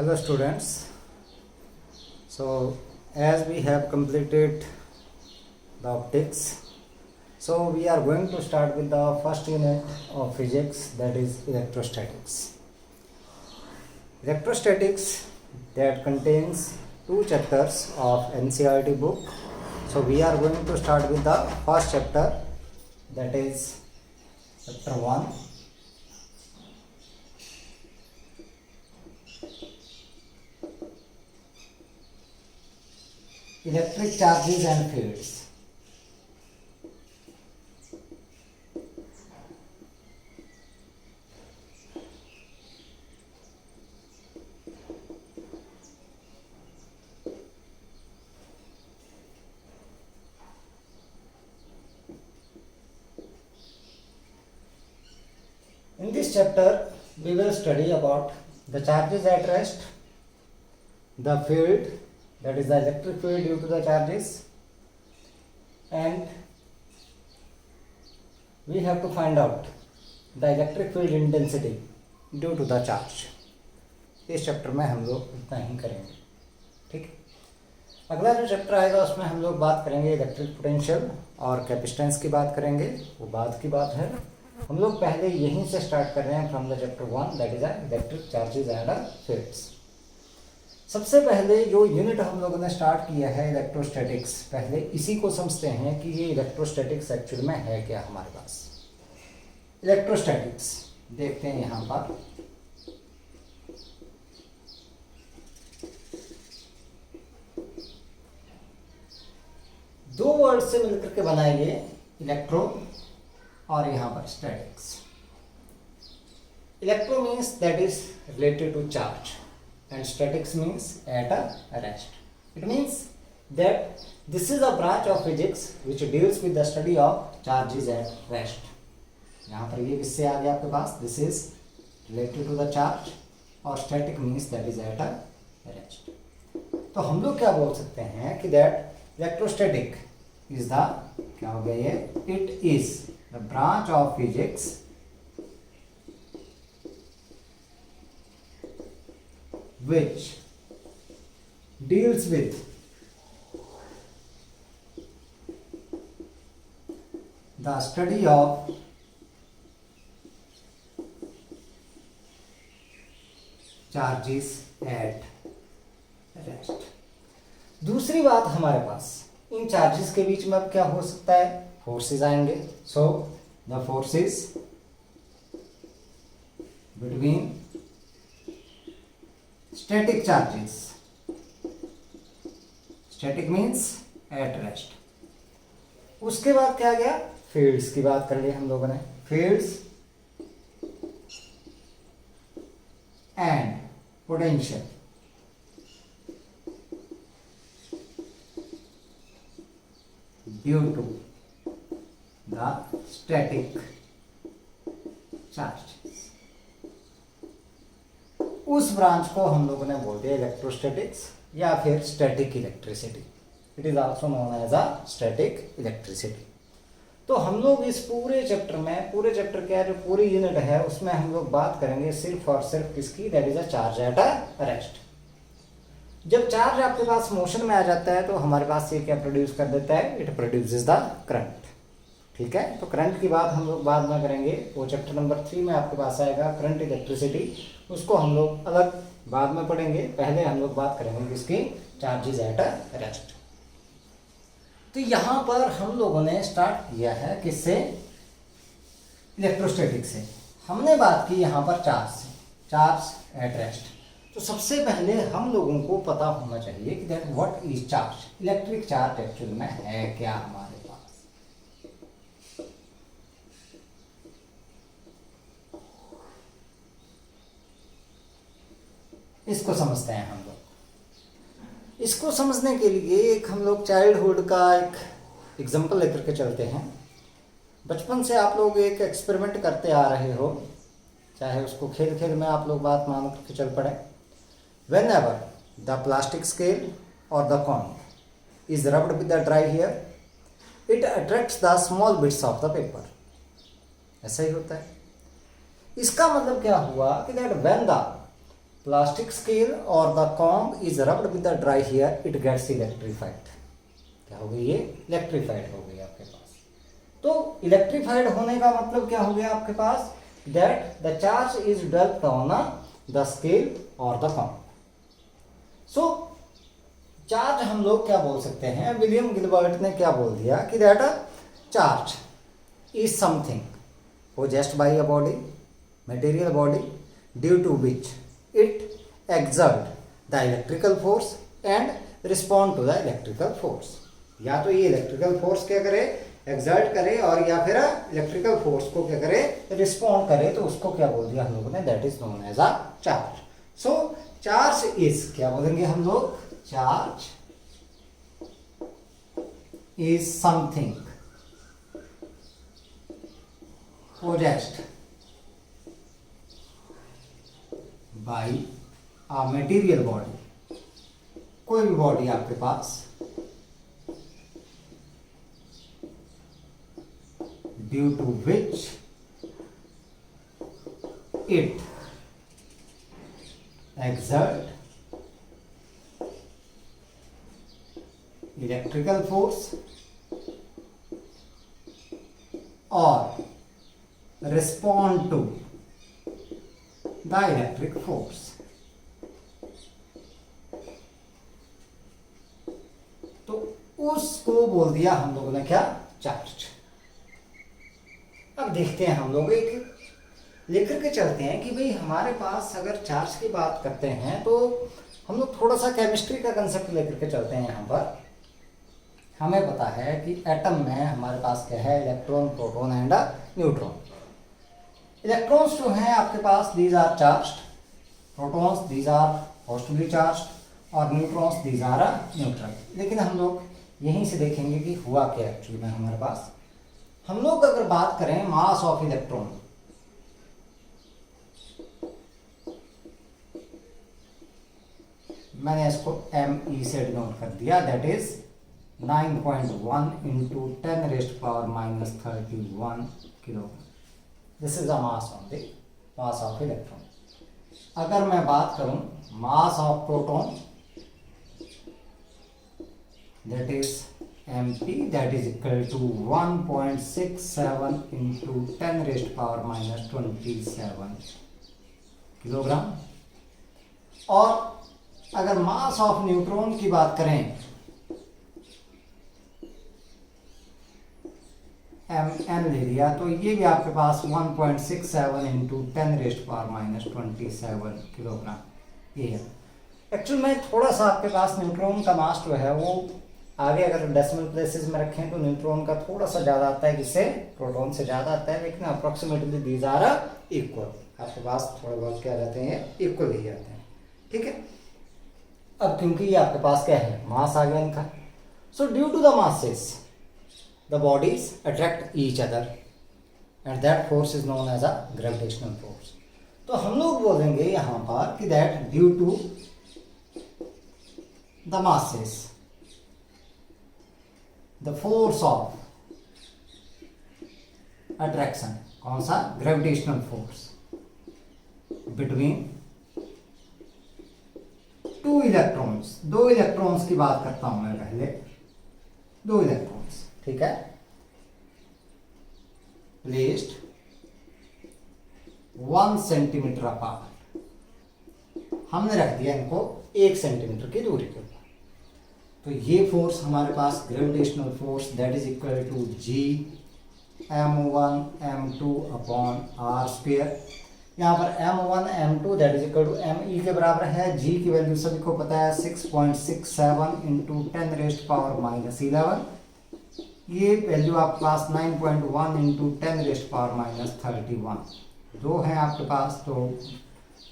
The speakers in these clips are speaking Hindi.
Hello students. So as we have completed the optics, so we are going to start with the first unit of physics, that is electrostatics. Electrostatics that contains two chapters of NCERT book. So we are going to start with the first chapter, that is chapter 1. Electric charges and fields. In this chapter, we will study about the charges at rest, the field, that is the electric field due to the charges, and we have to find out the electric field intensity due to the charge. इस चैप्टर में हम लोग इतना ही करेंगे, ठीक है। अगला जो चैप्टर आएगा उसमें हम लोग बात करेंगे इलेक्ट्रिक पोटेंशियल और कैपेसिटेंस की बात करेंगे, वो बाद की बात है। हम लोग पहले यहीं से स्टार्ट कर रहे हैं from the chapter 1, that is electric charges and fields. सबसे पहले जो यूनिट हम लोगों ने स्टार्ट किया है इलेक्ट्रोस्टैटिक्स, पहले इसी को समझते हैं कि ये इलेक्ट्रोस्टैटिक्स एक्चुअल में है क्या हमारे पास। इलेक्ट्रोस्टैटिक्स देखते हैं यहाँ पर। दो वर्ड से मिलकर के बनाएंगे, इलेक्ट्रो और यहाँ पर statics. Electro means that is related to charge and statics means at a rest. It means that this is a branch of physics which deals with the study of charges at rest. यहाँ पर ये किससे आ गया आपके पास, this is related to the charge और static means that is at a rest. तो हम लोग क्या बोल सकते हैं कि that electrostatic is the, क्या हो गया ये, it is the branch of physics which deals with the study of charges at rest. दूसरी बात हमारे पास इन चार्जेस के बीच में अब क्या हो सकता है, फोर्सेस आएंगे। So the forces between static charges, static means at rest। उसके बाद क्या गया, फील्ड्स की बात कर ली हम लोगों ने। Fields and potential. Due to the static charge, उस ब्रांच को हम लोगों ने बोल दिया इलेक्ट्रोस्टैटिक्स या फिर static electricity. It is also known as a static electricity. तो हम लोग इस पूरे चैप्टर में, पूरे चैप्टर क्या है, जो पूरी यूनिट है उसमें हम लोग बात करेंगे सिर्फ और सिर्फ किसकी, that is a charge at a rest. जब चार्ज आपके पास मोशन में आ जाता है तो हमारे पास ये क्या प्रोड्यूस कर देता है, इट प्रोड्यूसेस द करंट, ठीक है। तो करंट की बात हम लोग बाद में करेंगे, वो चैप्टर नंबर 3 में आपके पास आएगा करंट इलेक्ट्रिसिटी, उसको हम लोग अलग बाद में पढ़ेंगे। पहले हम लोग बात करेंगे किसकी, चार्जेस एट अ रेस्ट। तो यहाँ पर हम लोगों ने स्टार्ट किया है किससे, इलेक्ट्रोस्टैटिक से। हमने बात की यहाँ पर चार्ज से, चार्ज एट रेस्ट। तो सबसे पहले हम लोगों को पता होना चाहिए कि that what is charge, electric charge actual में है क्या हमारे पास। इसको समझते हैं हम लोग। इसको समझने के लिए एक हम लोग चाइल्डहुड का एक एग्जांपल लेकर के चलते हैं। बचपन से आप लोग एक एक्सपेरिमेंट करते आ रहे हो, चाहे उसको खेल खेल में आप लोग बात मान करके चल पड़े। Whenever the plastic scale और the coin is rubbed with the dry hair, it attracts the small bits of the paper. ऐसा ही होता है। इसका मतलब क्या हुआ कि that when the plastic scale or the comb is rubbed with the dry hair, it gets electrified. क्या हो गई ये? इलेक्ट्रीफाइड हो गई आपके पास। तो इलेक्ट्रीफाइड होने का मतलब क्या हो गया आपके पास? That the charge is developed on the scale और द कॉम्ब। सो चार्ज हम लोग क्या बोल सकते हैं? विलियम गिलबर्ट ने क्या बोल दिया कि that charge is something possessed by a body, material body, due to which it exert the electrical force and respond to the electrical force. या तो ये इलेक्ट्रिकल फोर्स क्या करे? एक्सर्ट करे, और या फिर इलेक्ट्रिकल फोर्स को क्या करे? रिस्पॉन्ड करे। तो उसको क्या बोल दिया हम लोगों ने? That is known as a charge. So charge is, क्या बोलेंगे हम लोग? Charge is something possessed by a material body, कोई भी बॉडी आपके पास due to which it exert electrical force or respond to the electric force. तो उसको बोल दिया हम लोगों ने क्या? चार्ज। अब देखते हैं हम लोग एक लेकर के चलते हैं कि भाई हमारे पास अगर चार्ज की बात करते हैं तो हम लोग थोड़ा सा केमिस्ट्री का कंसेप्ट लेकर के चलते हैं। यहाँ पर हमें पता है कि एटम में हमारे पास क्या है? Electron, proton and neutron. Electrons जो हैं आपके पास, these are charged, protons these are positively charged, और न्यूट्रॉन्स दीज आर न्यूट्रल। लेकिन हम लोग यहीं से देखेंगे कि हुआ क्या एक्चुअली में हमारे पास। हम लोग अगर बात करें मास ऑफ इलेक्ट्रॉन, मैंने इसको ME से डिनोट कर दिया, that is 9.1 into 10⁻⁻31 kilogram. This is a mass of the mass of electron. अगर मैं बात करूं mass of proton, that is MP, that is equal to 1.67 into 10⁻⁻27 kilogram. और अगर मास ऑफ न्यूट्रॉन की बात करें, MN ले लिया, तो ये भी आपके पास 1.67 इंटू 10⁻⁻27 किलोग्राम ये है। एक्चुअल में थोड़ा सा आपके पास न्यूट्रॉन का मास जो है वो आगे अगर डेसिमल प्लेसेस में रखें तो न्यूट्रॉन का थोड़ा सा ज़्यादा आता है, किससे? प्रोटॉन से ज़्यादा आता है, लेकिन अप्रोक्सीमेटली दीज आर इक्वल। आपके पास थोड़े बहुत क्या रहते हैं? इक्वल ही रहते हैं। ठीक है। अब क्योंकि ये आपके पास क्या है? मास आ गया इनका। So due to the masses the bodies attract each other and that force is known as a gravitational force. तो हम लोग बोलेंगे यहाँ पर कि that due to the masses the force of attraction, कौन सा? gravitational force between two electrons, दो इलेक्ट्रॉन्स की बात करता हूं मैं पहले, दो इलेक्ट्रॉन्स, ठीक है, प्लेस्ड 1 सेंटीमीटर अपार्ट, हमने रख दिया इनको 1 सेंटीमीटर की दूरी के ऊपर। तो ये फोर्स हमारे पास gravitational force that is equal to G m1 m2 upon r square. यहाँ पर m1 m2 that is equal to me के बराबर है। G की वैल्यू सभी को पता है 6.67 इंटू 10⁻⁻11। ये वैल्यू आपके पास 9.1 इंटू 10⁻⁻31 दो हैं आपके पास, तो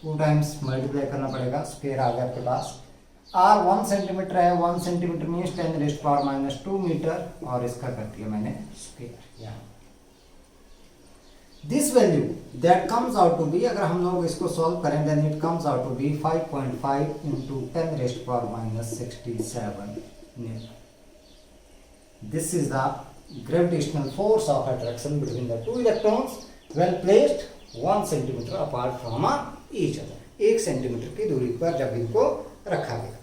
2 टाइम्स मल्टीप्लाई करना पड़ेगा, स्क्वायर आ गया आपके पास। R 1 सेंटीमीटर है, 1 सेंटीमीटर मीन्स 10⁻⁻2 मीटर, और इसका कर दिया मैंने स्क्वायर यहाँ। This value that comes out to be, अगर हम लोग इसको सॉल्व करें then it comes out to be 5.5 into 10⁻⁻67 newton. This is the gravitational force of attraction between the two electrons when placed 1 centimeter apart from each other. 1 centimetre की दूरी पर जब इनको रखा गया।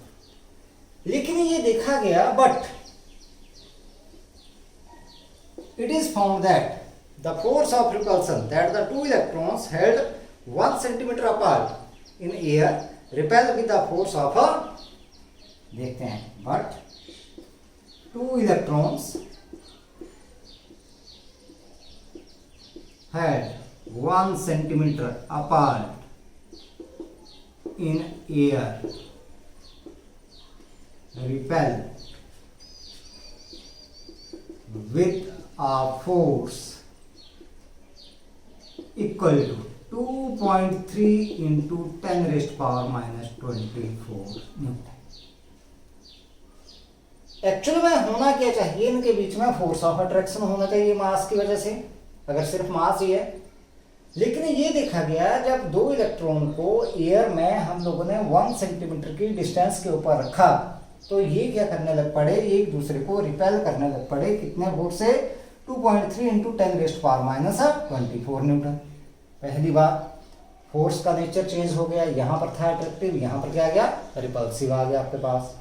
लेकिन ये देखा गया, but it is found that the force of repulsion that the two electrons held 1 centimeter apart in air repel with the force of a, देखते हैं, but two electrons held 1 centimeter apart in air repel with a force equal to 2.3 into 10 raised power minus 24 Newton. Actual में होना क्या चाहिए, इनके बीच में फोर्स ऑफ अट्रैक्शन होना चाहिए मास की वजह से, अगर सिर्फ मास ही है। लेकिन ये देखा गया जब दो इलेक्ट्रॉन को एयर में हम लोगों ने 1 सेंटीमीटर की डिस्टेंस के ऊपर रखा, तो ये क्या करने लग पड़े, एक दूसरे को रिपेल करने लग पड़े। कितने फोर्स से? 2.3 into 10 rest power minus 24 Newton. पहली बात, फोर्स का नेचर चेंज हो गया, यहाँ पर था अट्रैक्टिव, यहाँ पर क्या आ गया, रिपल्सिव आ गया आपके पास।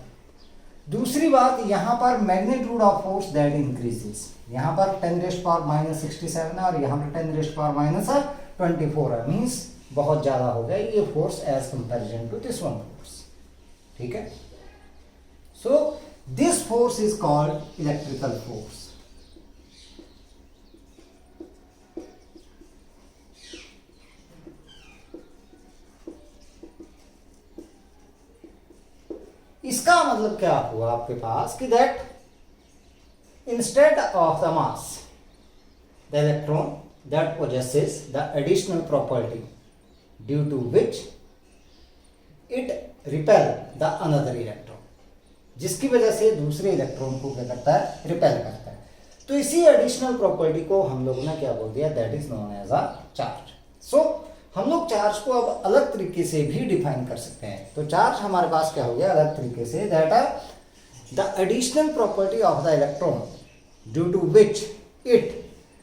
दूसरी बात, यहाँ पर magnitude of force that increases, यहाँ पर 10 रेस्ट पावर माइनस 67 है और यहाँ पर 10 रेस्ट पावर माइनस 24 है, मीन्स बहुत ज़्यादा हो गया ये force as comparison to this one force. ठीक है, so this force is called electrical force. इसका मतलब क्या हुआ आपके पास कि that instead of the mass the electron that possesses the additional property due to which it repel the another electron, जिसकी वजह से दूसरे इलेक्ट्रॉन को क्या करता है, रिपेल करता है। तो इसी एडिशनल प्रॉपर्टी को हम लोगों ने क्या बोल दिया, that is known as a charge. So हम लोग चार्ज को अब अलग तरीके से भी डिफाइन कर सकते हैं। तो चार्ज हमारे पास क्या हो गया अलग तरीके से, that the additional property of the electron due to which it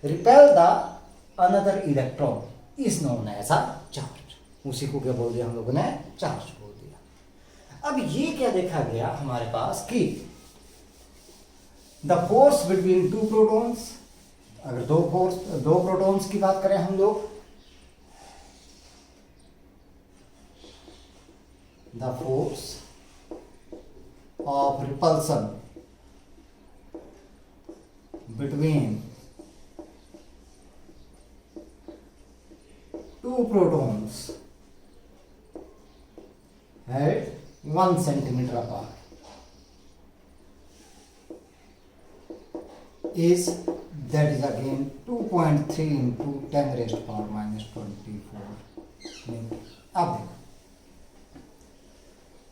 repel the another electron is known as a charge. उसी को क्या बोल दिया हम लोगों ने, चार्ज बोल दिया। अब ये क्या देखा गया हमारे पास कि the force between two protons, अगर दो प्रोटॉन्स की बात करें हम लोग, the force of repulsion between two protons at 1 centimeter apart is, that is again 2.3 into 10 raised power minus 24 Newton। अब देखो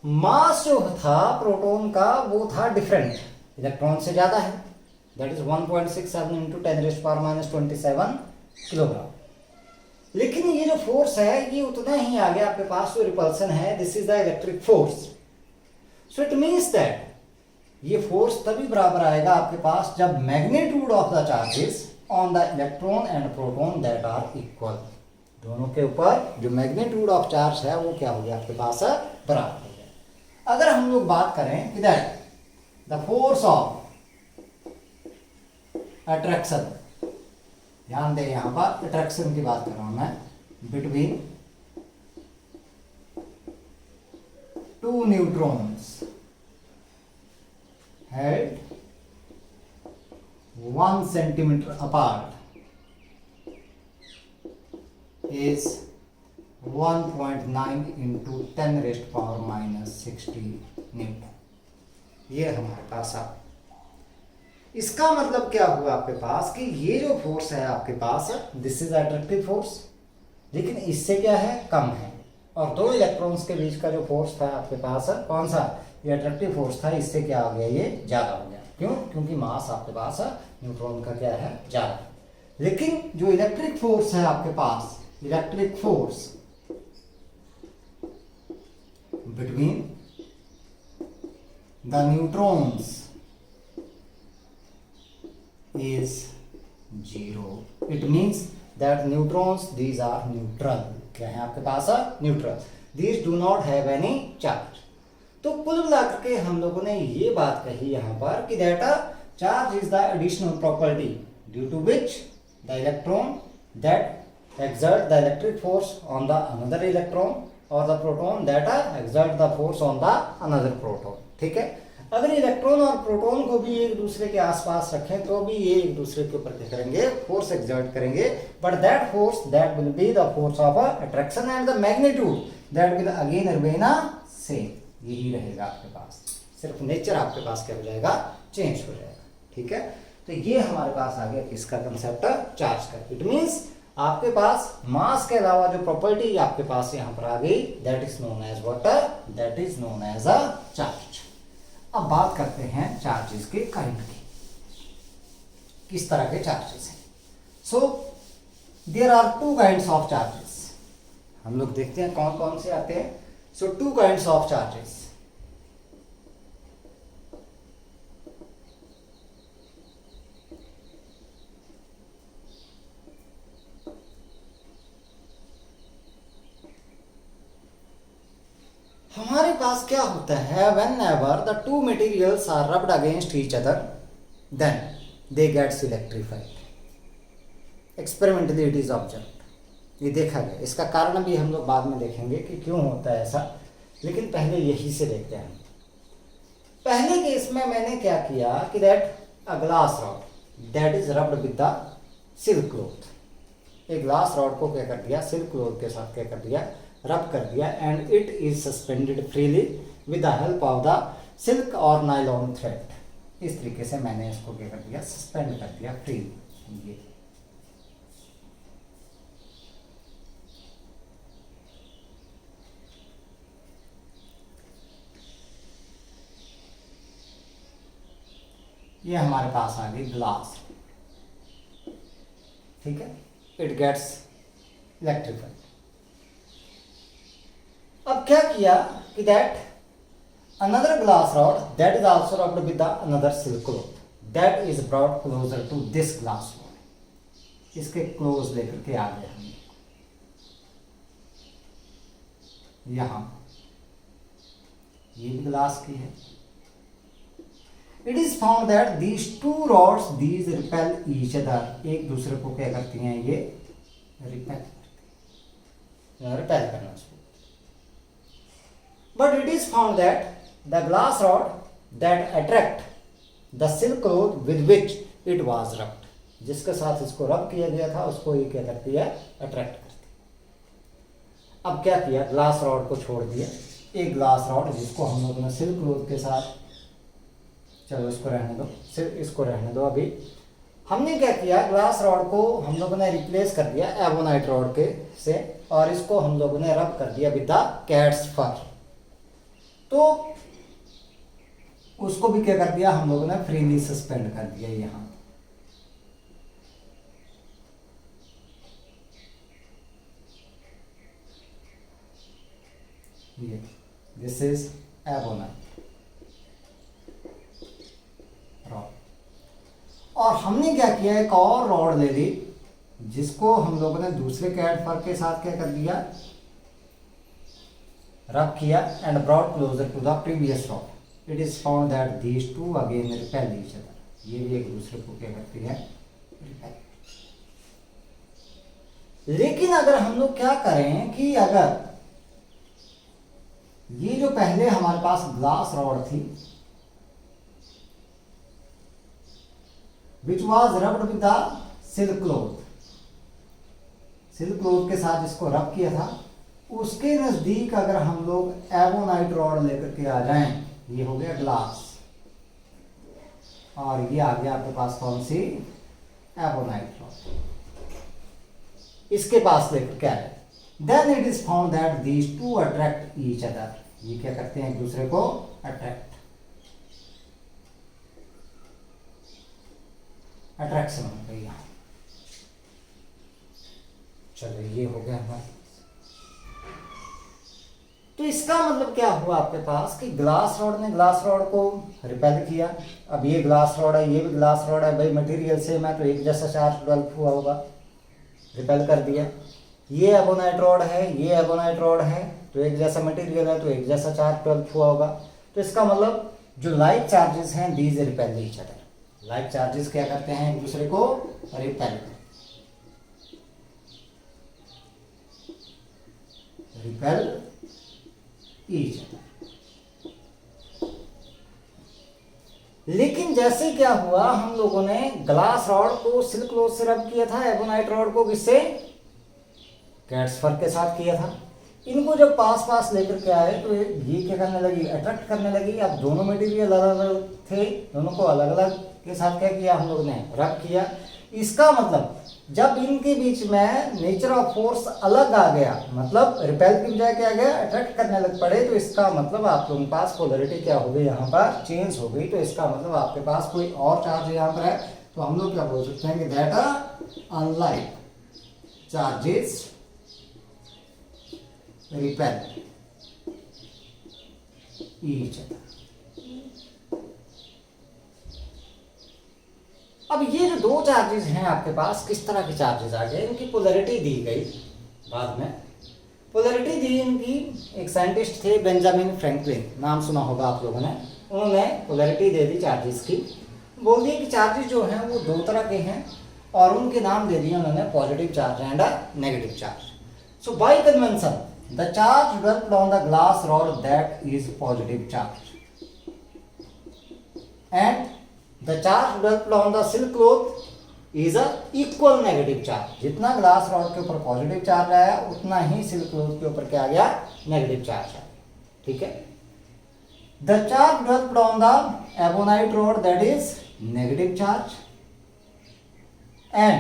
मास जो था प्रोटॉन का वो था डिफरेंट, इलेक्ट्रॉन से ज्यादा है, that is 1.67 into 10 rays power minus 27 kilogram. लेकिन ये जो फोर्स है ये उतना ही आ गया आपके पास, जो रिपल्सन है, this is the electric force. So it means that ये फोर्स तभी बराबर आएगा आपके पास जब magnitude of the charges on the electron and proton that are equal. दोनों के ऊपर जो मैग्नीट्यूड ऑफ चार्ज है वो क्या हो गया आपके पास, बराबर। अगर हम लोग बात करें कि that the force of attraction, ध्यान दें यहां पर अट्रैक्शन की बात कर रहा हूं मैं, between two neutrons head 1 centimetre apart is 1.9 into 10 raised power minus 60 Newton. ये हमारे पास आ, इसका मतलब क्या हुआ आपके पास कि ये जो फोर्स है आपके पास, दिस इज अट्रैक्टिव फोर्स, लेकिन इससे क्या है, कम है। और दो इलेक्ट्रॉन्स के बीच का जो फोर्स था आपके पास, कौन सा, ये अट्रैक्टिव फोर्स था, इससे क्या हो गया, ये ज्यादा हो गया। क्यों? क्योंकि मास आपके पास न्यूट्रॉन का क्या है, ज्यादा। लेकिन जो इलेक्ट्रिक फोर्स है आपके पास, electric force between the neutrons is 0. It means that neutrons, these are neutral. क्या है आपके पास, neutral. These do not have any charge. तो कुल मिलाकर के हम लोगों ने ये बात कही यहाँ पर कि that charge is the additional property due to which the electron that exert the electric force on the another electron or the proton that exert the force on the another proton। ठीक है, अगर इलेक्ट्रॉन और प्रोटॉन को भी एक दूसरे के आसपास रखें तो भी ये एक दूसरे के ऊपर क्या करेंगे, फोर्स एक्सर्ट करेंगे, but that force that will be the force of attraction and the magnitude that will again remain same. यही रहेगा आपके पास, सिर्फ नेचर आपके पास क्या हो जाएगा, चेंज हो जाएगा। ठीक है, तो ये हमारे पास आ गया किसका कंसेप्ट, चार्ज का। इट मीन्स आपके पास मास के अलावा जो प्रॉपर्टी आपके पास यहां पर आ गई, that is known as what, that is known as a charge. अब बात करते हैं चार्जेस के काइंड की, किस तरह के चार्जेस हैं। So there are two kinds of charges. हम लोग देखते हैं कौन कौन से आते हैं। So two kinds of charges. हमारे पास क्या होता है, whenever the two materials are rubbed against each other then they gets electrified। experimentally it is observed, ये देखा गया। इसका कारण भी हम लोग बाद में देखेंगे कि क्यों होता है ऐसा, लेकिन पहले यही से देखते हैं। पहले केस में मैंने क्या किया कि that a glass rod that is rubbed with the silk cloth. एक ग्लास रॉड को क्या कर दिया, सिल्क क्लॉथ के साथ क्या कर दिया, रब कर दिया, and it is suspended freely with the help of the silk और नायलॉन थ्रेड। इस तरीके से मैंने इसको क्या कर दिया, सस्पेंड कर दिया फ्रीली। ये हमारे पास आ गई ग्लास। ठीक है, इट गेट्स इलेक्ट्रिफाइड। अब क्या किया कि that another glass rod that is also rubbed with another silk cloth that is brought closer to this glass rod. इसके क्लोज लेकर के आ गए हम यहां, ये भी ग्लास की है। It is found that these to rods these repel each other. एक दूसरे को क्या करती हैं, ये रिपेल करती हैं, रिपेल करना उसको। But it is found that the glass rod that attract the silk cloth with which it was rubbed, जिसके साथ इसको रब किया गया था उसको ये क्या करती है, अट्रैक्ट करती है। अब क्या किया, ग्लास रॉड को छोड़ दिया। एक ग्लास रॉड जिसको हम लोगों ने सिल्क क्लॉथ के साथ, चलो इसको रहने दो, सिर्फ इसको रहने दो। अभी हमने क्या किया, ग्लास रॉड को हम लोगों ने रिप्लेस कर दिया एबोनाइट रॉड के से, और इसको हम लोगों ने रब कर दिया विद द कैट्स फर। तो उसको भी क्या कर दिया हम लोगों ने, फ्रीली सस्पेंड कर दिया यहां। ये दिस इज एबोनाइट रॉड। और हमने क्या किया, एक और रॉड ले ली जिसको हम लोगों ने दूसरे कैट फर के साथ क्या कर दिया, रब किया, and brought closer to the previous rod. It is found that these two again repel each other. ये भी एक दूसरे को क्या करती है, रिपेल। लेकिन अगर हम लोग क्या करें कि अगर ये जो पहले हमारे पास ग्लास रॉड थी which was rubbed with the silk cloth, silk cloth के साथ जिसको रब किया था, उसके नजदीक अगर हम लोग एबोनाइट रॉड लेकर के आ जाएं, ये हो गया ग्लास, और ये आ गया आपके पास कौन सी, एबोनाइट रॉड। इसके पास लेकर के आए, then it is found that these two attract each other. ये क्या करते हैं, एक दूसरे को अट्रैक्ट, अट्रैक्शन हो गई यहां। चलो ये हो गया हमारा। तो इसका मतलब क्या हुआ आपके पास कि ग्लास रॉड ने ग्लास रॉड को रिपेल किया। अब ये ग्लास रॉड है, ये भी ग्लास रॉड है, भाई मटेरियल सेम है तो एक जैसा चार्ज डेवलप हुआ होगा, रिपेल कर दिया। ये एबोनाइट रॉड है, ये एबोनाइट रॉड है, तो एक जैसा मटेरियल है तो एक जैसा चार्ज डेवलप हुआ होगा। तो इसका मतलब जो लाइक चार्जेस हैं these repel each other. Like charges क्या करते हैं, एक दूसरे को रिपेल ईच अदर। लेकिन जैसे क्या हुआ, हम लोगों ने ग्लास रॉड को सिल्क क्लॉथ से रब किया था, एबोनाइट रॉड को किससे, कैट्सफर के साथ किया था। इनको जब पास पास लेकर के आए तो ये क्या करने लगी, अट्रैक्ट करने लगी। अब दोनों मटेरियल अलग अलग थे, दोनों को अलग अलग के साथ क्या किया, हम लोग ने रब किया। इसका मतलब जब इनके बीच में नेचर ऑफ फोर्स अलग आ गया, मतलब रिपेल की बजाय क्या आ गया, अट्रैक्ट करने लग पड़े, तो इसका मतलब आप लोगों के पास पोलरिटी क्या हो गई, यहाँ पर चेंज हो गई। तो इसका मतलब आपके पास कोई और चार्ज यहाँ पर है, तो हम लोग क्या बोल सकते हैं कि that unlike charges repel each other. अब ये जो दो चार्जेस हैं आपके पास, किस तरह के चार्जेस आ गए, इनकी पोलरिटी दी गई बाद में। पोलरिटी दी इनकी, एक साइंटिस्ट थे बेंजामिन फ्रैंकलिन, नाम सुना होगा आप लोगों ने। उन्होंने पोलरिटी दे दी चार्जेस की, बोल दिए कि चार्जेस जो हैं वो दो तरह के हैं, और उनके नाम दे दिए उन्होंने positive charge and negative charge. So bye convention the charge developed on the glass rod that is positive charge, and the charge developed on the silk cloth is a equal negative charge। जितना ग्लास रॉड के ऊपर पॉजिटिव चार्ज आया उतना ही सिल्क क्लोथ के ऊपर क्या आ गया, नेगेटिव चार्ज आया। ठीक है। the charge developed on the ebonite rod that is negative charge, and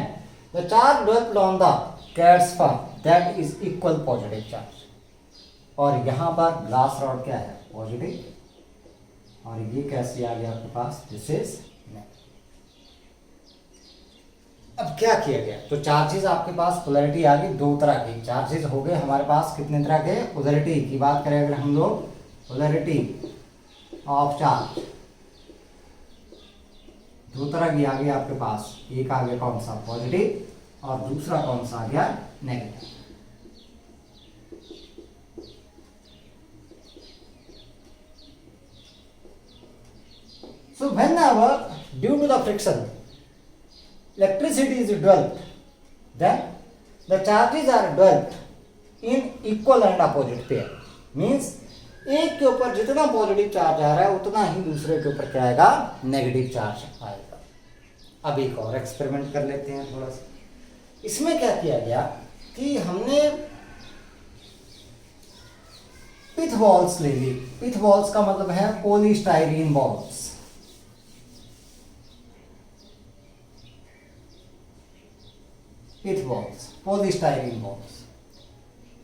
the charge developed on the catspaw that is equal positive charge। और यहाँ पर ग्लास रॉड क्या है, पॉजिटिव, और ये कैसे आ गया आपके पास, दिस इज नेगेटिव। अब क्या किया गया, तो चार्जेस आपके पास पोलरिटी आ गई, दो तरह की चार्जेस हो गए हमारे पास। कितने तरह के, पोलरिटी की बात करें अगर हम लोग, पोलरिटी ऑफ चार्ज दो तरह की आ गई आपके पास। एक आ गया कौन सा, पॉजिटिव, और दूसरा कौन सा आ गया, negative. So whenever due to the friction electricity is developed, then the charges are developed in equal and opposite pair। Means एक के ऊपर जितना पॉजिटिव चार्ज आ रहा है उतना ही दूसरे के ऊपर क्या आएगा, नेगेटिव चार्ज आएगा। अब एक और एक्सपेरिमेंट कर लेते हैं थोड़ा सा। इसमें क्या किया गया कि हमने पिथ बॉल्स ले ली। पिथ बॉल्स का मतलब है पॉलीस्टाइरीन बॉल्स। पिथ बॉल्स, पॉलीस्टाइरीन बॉल्स।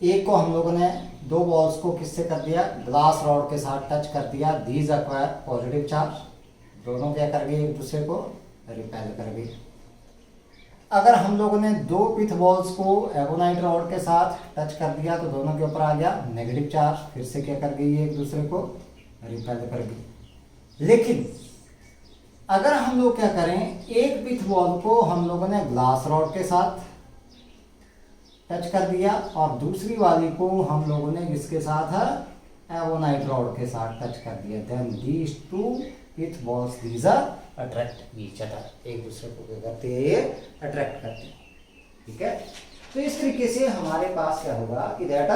एक को हम लोगों ने, दो बॉल्स को किससे कर दिया, ग्लास रॉड के साथ टच कर दिया, दीज अक्वायर पॉजिटिव चार्ज। दोनों क्या कर गए, एक दूसरे को रिपेल कर गए। अगर हम लोगों ने दो पिथ बॉल्स को एबोनाइट रॉड के साथ टच कर दिया तो दोनों के ऊपर आ गया नेगेटिव चार्ज, फिर से क्या कर गई, एक दूसरे को रिपेल कर गई। लेकिन अगर हम लोग क्या करें, एक पिथ बॉल को हम लोगों ने ग्लास रॉड के साथ टच कर दिया और दूसरी वाली को हम लोगों ने किसके साथ है, एबोनाइट रॉड के साथ टच कर दिया, then these two pith balls these are attract each other. एक दूसरे को क्या करते हैं, ये अट्रैक्ट करते हैं। ठीक है। तो इस तरीके से हमारे पास क्या होगा कि that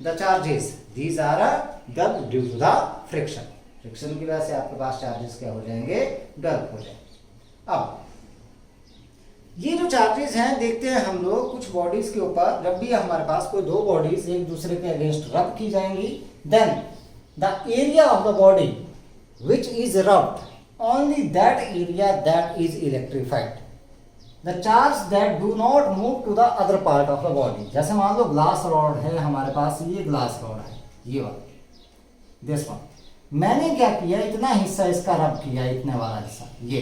the charges these are developed due to the friction. Friction की वजह से आपके पास चार्जेस क्या हो जाएंगे, डेवलप हो जाएंगे। अब ये जो चार्जेस हैं, देखते हैं हम लोग कुछ बॉडीज के ऊपर, जब भी हमारे पास कोई दो बॉडीज एक दूसरे के अगेंस्ट रब की जाएंगी, then the area of the body which is rubbed, only that area that is electrified, the charge that do not move to the other part of the body। जैसे मान लो ग्लास रॉड है हमारे पास, ये ग्लास रॉड है, ये वाला, दिस वन। मैंने क्या किया, इतना हिस्सा इसका रब किया, इतने वाला हिस्सा ये,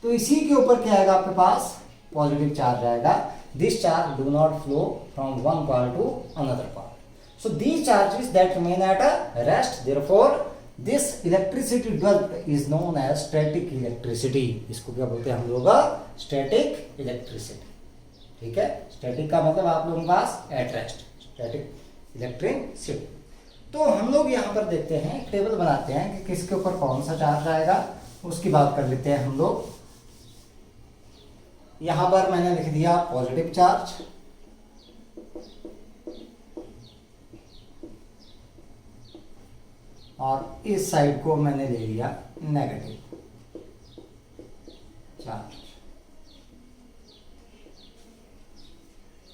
तो इसी के ऊपर क्या आएगा आपके पास, पॉजिटिव चार्ज आएगा। This charge do not flow from one part to another part. So these charges that remain at a rest, therefore this electricity developed is known as static electricity. इसको क्या बोलते हैं हम लोग, स्टैटिक इलेक्ट्रिसिटी। ठीक है। स्टैटिक का मतलब आप लोगों के पास एट रेस्ट, स्टैटिक इलेक्ट्रिसिटी। तो हम लोग यहाँ पर देखते हैं, एक टेबल बनाते हैं कि किसके ऊपर कौन सा चार्ज आएगा, उसकी बात कर लेते हैं हम लोग। यहाँ पर मैंने लिख दिया पॉजिटिव चार्ज, और इस साइड को मैंने ले लिया नेगेटिव चार्ज।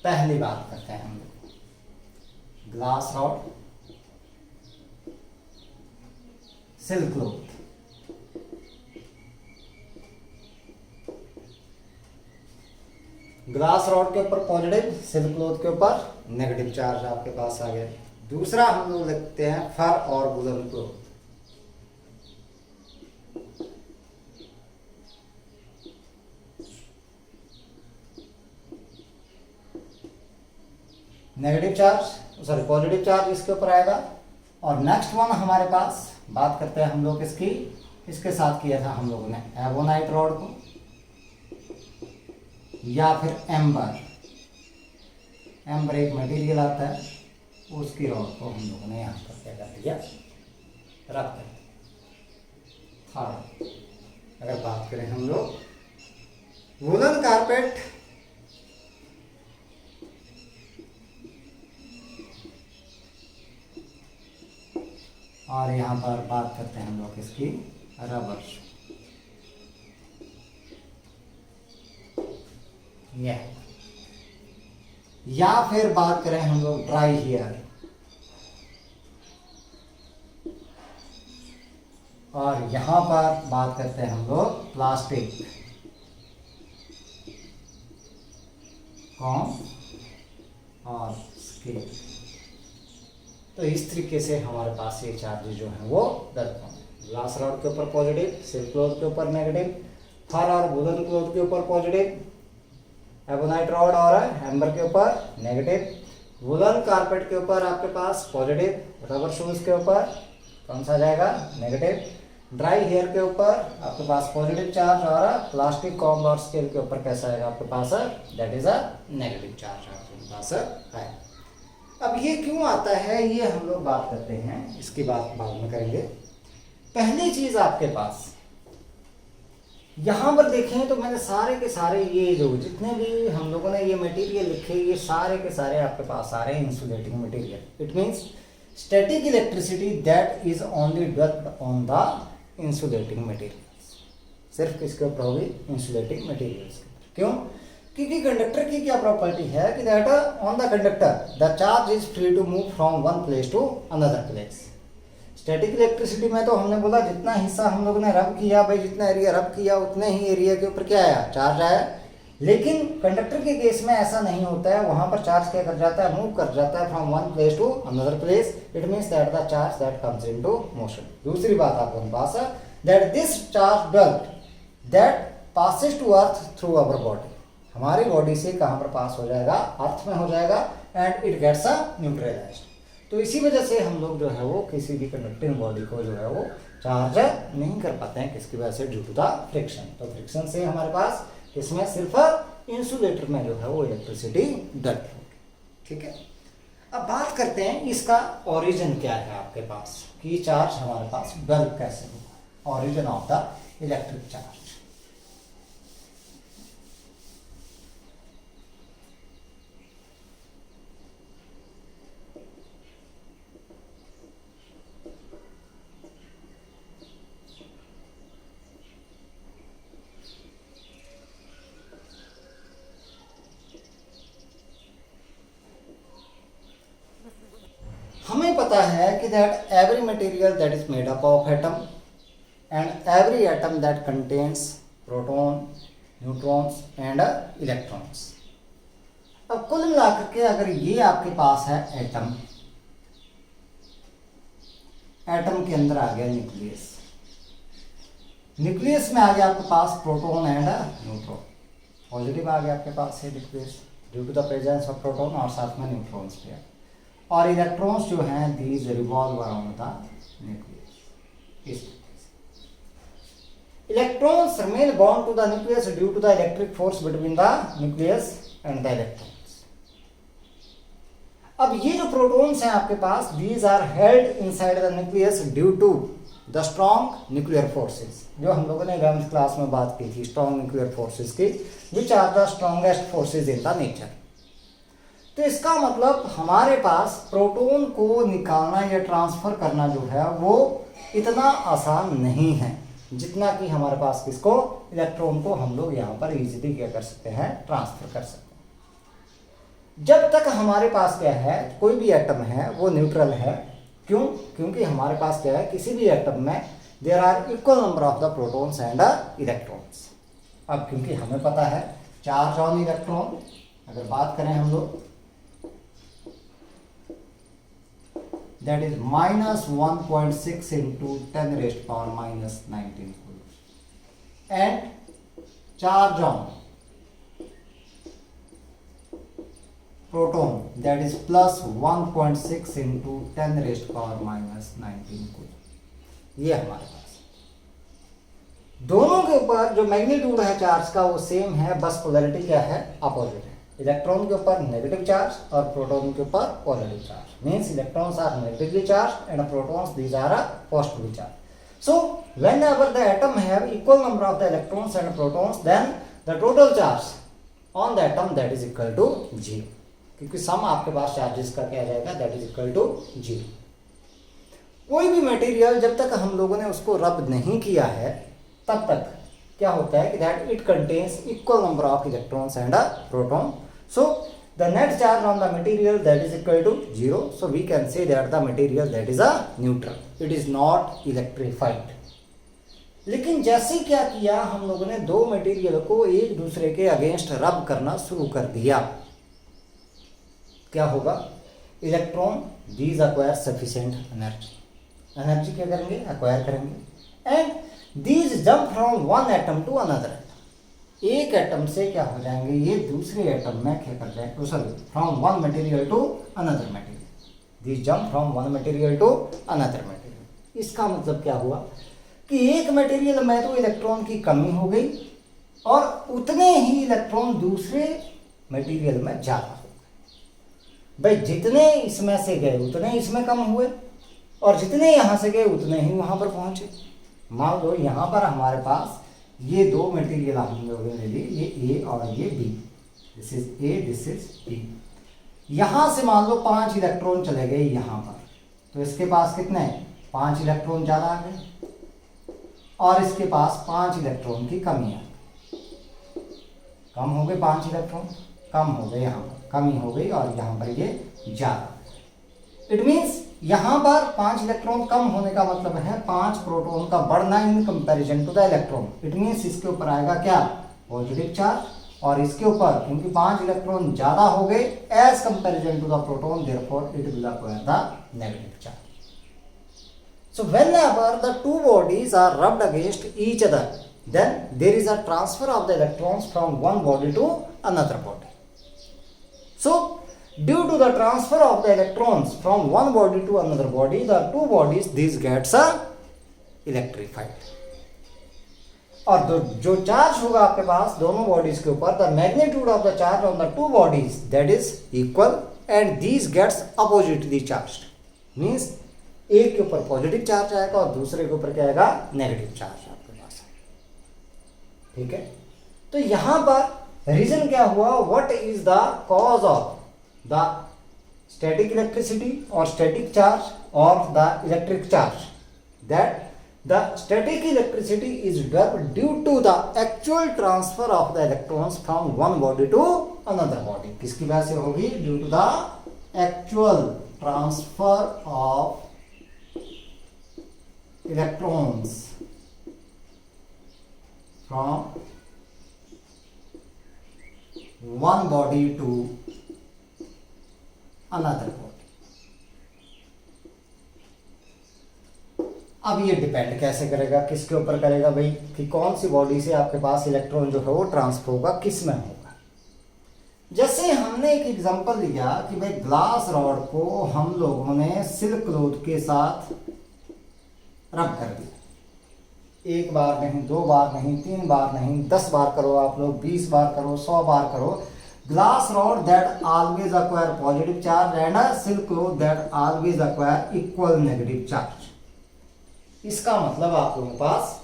पहली बात करते हैं हम लोग, glass rod, silk cloth. Glass rod के ऊपर पॉजिटिव, सिल्क क्लॉथ के ऊपर नेगेटिव चार्ज आपके पास आ गया। दूसरा हम लोग लिखते हैं फर और woollen cloth. Negative charge, sorry positive charge इसके ऊपर आएगा। और नेक्स्ट वन हमारे पास, बात करते हैं हम लोग इसकी, इसके साथ किया था हम लोगों ने एबोनाइट रॉड को या फिर एम्बर। एम्बर एक मटेरियल आता है, उसकी रॉड को हम लोगों ने यहाँ पर क्या कर दिया, रख दिया। हाँ, अगर बात करें हम लोग वुलन कारपेट, और यहाँ पर बात करते हैं हम लोग इसकी रबर, या फिर बात करें हम लोग ड्राई हेयर, और यहाँ पर बात करते हैं हम लोग प्लास्टिक, कॉम और स्केल। तो इस तरीके से हमारे पास ये चार्जेस जो हैं वो डलते हैं। ग्लास रॉड के ऊपर पॉजिटिव, सिल्क क्लॉथ के ऊपर नेगेटिव, फर और वुलन क्लॉथ के ऊपर पॉजिटिव, एबोनाइट रॉड और एम्बर के ऊपर नेगेटिव, वुलन कारपेट के ऊपर आपके पास पॉजिटिव, रबर शूज के ऊपर कौन सा जाएगा, नेगेटिव, ड्राई हेयर के ऊपर आपके पास पॉजिटिव चार्ज, और प्लास्टिक कॉम्ब और स्केल के ऊपर कैसा आएगा आपके पास, that is a negative charge आपके पास है। अब ये क्यों आता है, ये हम लोग बात करते हैं, इसकी बात बाद में करेंगे। पहली चीज आपके पास यहां पर देखें तो मैंने सारे के सारे ये जो जितने भी हम लोगों ने ये मटेरियल लिखे, ये सारे के सारे आपके पास आ रहे हैं insulating material. It means static electricity that is only developed on the insulating materials. सिर्फ किसके ऊपर होगी, इंसुलेटिंग मटेरियल्स। क्यों, क्योंकि कंडक्टर की क्या प्रॉपर्टी है कि that on the conductor the charge is free to move from one place to another place. Static electricity में तो हमने बोला जितना हिस्सा हम लोगों ने रब किया, भाई जितना एरिया रब किया उतने ही एरिया के ऊपर क्या आया, चार्ज आया। लेकिन कंडक्टर के केस में ऐसा नहीं होता है, वहां पर चार्ज क्या कर जाता है, मूव कर जाता है from one place to another place. It means that the charge that comes into motion. दूसरी बात आपके पास है that this charge belt that passes to earth through our body, हमारी बॉडी से कहां पर पास हो जाएगा, अर्थ में हो जाएगा, and it gets a neutralized. तो इसी वजह से हम लोग जो है वो किसी भी कंडक्टिंग बॉडी को जो है वो चार्ज नहीं कर पाते हैं, किसकी वजह से, ड्यू टू द फ्रिक्शन। तो फ्रिक्शन से हमारे पास इसमें सिर्फ इंसुलेटर में जो है वो इलेक्ट्रिसिटी डलती है। ठीक है, अब बात करते हैं इसका ओरिजिन क्या है आपके पास, कि चार्ज हमारे पास बल्ब कैसे होगा, origin of the electric charge. हमें पता है कि that every material that is made up of atom and every atom that contains proton, neutrons and electrons. अब कुल मिलाकर के अगर ये आपके पास है एटम, एटम के अंदर आ गया न्यूक्लियस, न्यूक्लियस में आ गया आपके पास प्रोटॉन एंड न्यूट्रॉन, पॉजिटिव आ गया आपके पास है nucleus due to the presence of proton और साथ में न्यूट्रॉन्स पे, और इलेक्ट्रॉन्स जो हैं these revolve around the nucleus. Electrons remain bond to the nucleus due to the electric force between the nucleus and the electrons. अब ये जो प्रोटॉन्स हैं आपके पास, these are held inside the nucleus due to the strong nuclear forces, जो हम लोगों ने 11th क्लास में बात की थी स्ट्रॉन्ग न्यूक्लियर फोर्सेस की, which are the strongest forces in the nature. तो इसका मतलब हमारे पास प्रोटॉन को निकालना या ट्रांसफर करना जो है वो इतना आसान नहीं है जितना कि हमारे पास किसको, इलेक्ट्रॉन को हम लोग यहाँ पर इजीली क्या कर सकते हैं, ट्रांसफर कर सकते हैं। जब तक हमारे पास क्या है, कोई भी एटम है वो न्यूट्रल है। क्यों? क्योंकि हमारे पास क्या है, किसी भी एटम में there are equal number of the protons and electrons. अब क्योंकि हमें पता है चार्ज ऑन इलेक्ट्रॉन, अगर बात करें हम लोग, that is minus 1.6 into 10 raised power minus 19 coulomb, and charge on proton that is plus 1.6 into 10 raised power minus 19 coulomb। ये हमारे पास दोनों के ऊपर जो मैग्नीट्यूड है चार्ज का वो सेम है, बस पोलैरिटी क्या है, अपोजिट है। इलेक्ट्रॉन के ऊपर नेगेटिव चार्ज और प्रोटॉन के ऊपर positive charge, means electrons are negatively charge and protons these are positively charge. So whenever the atom have equal number of the electrons and protons, then the total charge on the atom that is equal to 0, क्योंकि सम आपके पास चार्जेस का क्या जाएगा, that is equal to 0। कोई भी मटेरियल जब तक हम लोगों ने उसको रब नहीं किया है तब तक क्या होता है कि that it contains equal number of electrons and proton, so the net charge on the material that is equal to 0, so we can say that the material that is a neutral, it is not electrified। लेकिन जैसे क्या किया हम लोगों ने, दो मटेरियल को एक दूसरे के अगेंस्ट रब करना शुरू कर दिया, क्या होगा, electron these acquire sufficient energy क्या करेंगे, अक्वायर करेंगे, and these jump from one atom to another, एक एटम से क्या हो जाएंगे, ये दूसरे एटम में क्या कर जाएंगे, sorry from one material to another material, this jump from one material to another material. इसका मतलब क्या हुआ कि एक मटेरियल में तो इलेक्ट्रॉन की कमी हो गई और उतने ही इलेक्ट्रॉन दूसरे मटेरियल में ज्यादा हो गए। भाई जितने इसमें से गए उतने इसमें कम हुए और जितने यहाँ से गए उतने ही वहां पर पहुंचे। मान लो यहाँ पर हमारे पास ये दो मटेरियल हम लोगों ने ली, ये ए और ये B, this is A this is B. यहां से मान लो 5 इलेक्ट्रॉन चले गए यहां पर, तो इसके पास कितने, 5 इलेक्ट्रॉन ज्यादा आ गए और इसके पास 5 इलेक्ट्रॉन की कमी आ गई, कम हो गए 5 इलेक्ट्रॉन, कम हो गए, यहाँ पर कमी हो गई और यहाँ पर ये ज्यादा। इट मीन्स यहाँ पर 5 इलेक्ट्रॉन कम होने का मतलब है 5 प्रोटॉन का बढ़ना in comparison to the electron. It means इसके ऊपर आएगा क्या, पॉजिटिव चार्ज, और इसके ऊपर क्योंकि 5 इलेक्ट्रॉन ज्यादा हो गए as comparison to the proton, therefore it will acquire the negative charge. So whenever the two bodies are rubbed against each other, then there is a transfer of the electrons from one body to another body. So due to the transfer of the electrons from one body to another body, the two bodies these gets electrified। और जो चार्ज होगा आपके पास दोनों बॉडीज के ऊपर, the magnitude of the charge on the two bodies that is equal and these gets oppositely charged, means एक के ऊपर पॉजिटिव चार्ज आएगा और दूसरे के ऊपर क्या आएगा, नेगेटिव चार्ज आपके पास। ठीक है, तो यहां पर रीजन क्या हुआ, what is the cause of the static electricity or static charge or the electric charge, that the static electricity is developed due to the actual transfer of the electrons from one body to another body। किसकी वजह से होगी, due to the actual transfer of electrons from one body to another body. अब ये डिपेंड कैसे करेगा, किसके ऊपर करेगा भाई, कि कौन सी बॉडी से आपके पास इलेक्ट्रॉन जो है वो ट्रांसफर होगा, किस में होगा। जैसे हमने एक एग्जांपल लिया कि भाई ग्लास रॉड को हम लोगों ने सिल्क क्लॉथ के साथ रब कर दिया, एक बार नहीं, 2 बार नहीं, 3 बार नहीं, 10 बार करो आप लोग, 20 बार करो, 100 बार करो, glass rod that always acquire positive charge and a silk cloth that always acquire equal negative charge. इसका मतलब आप लोगों के पास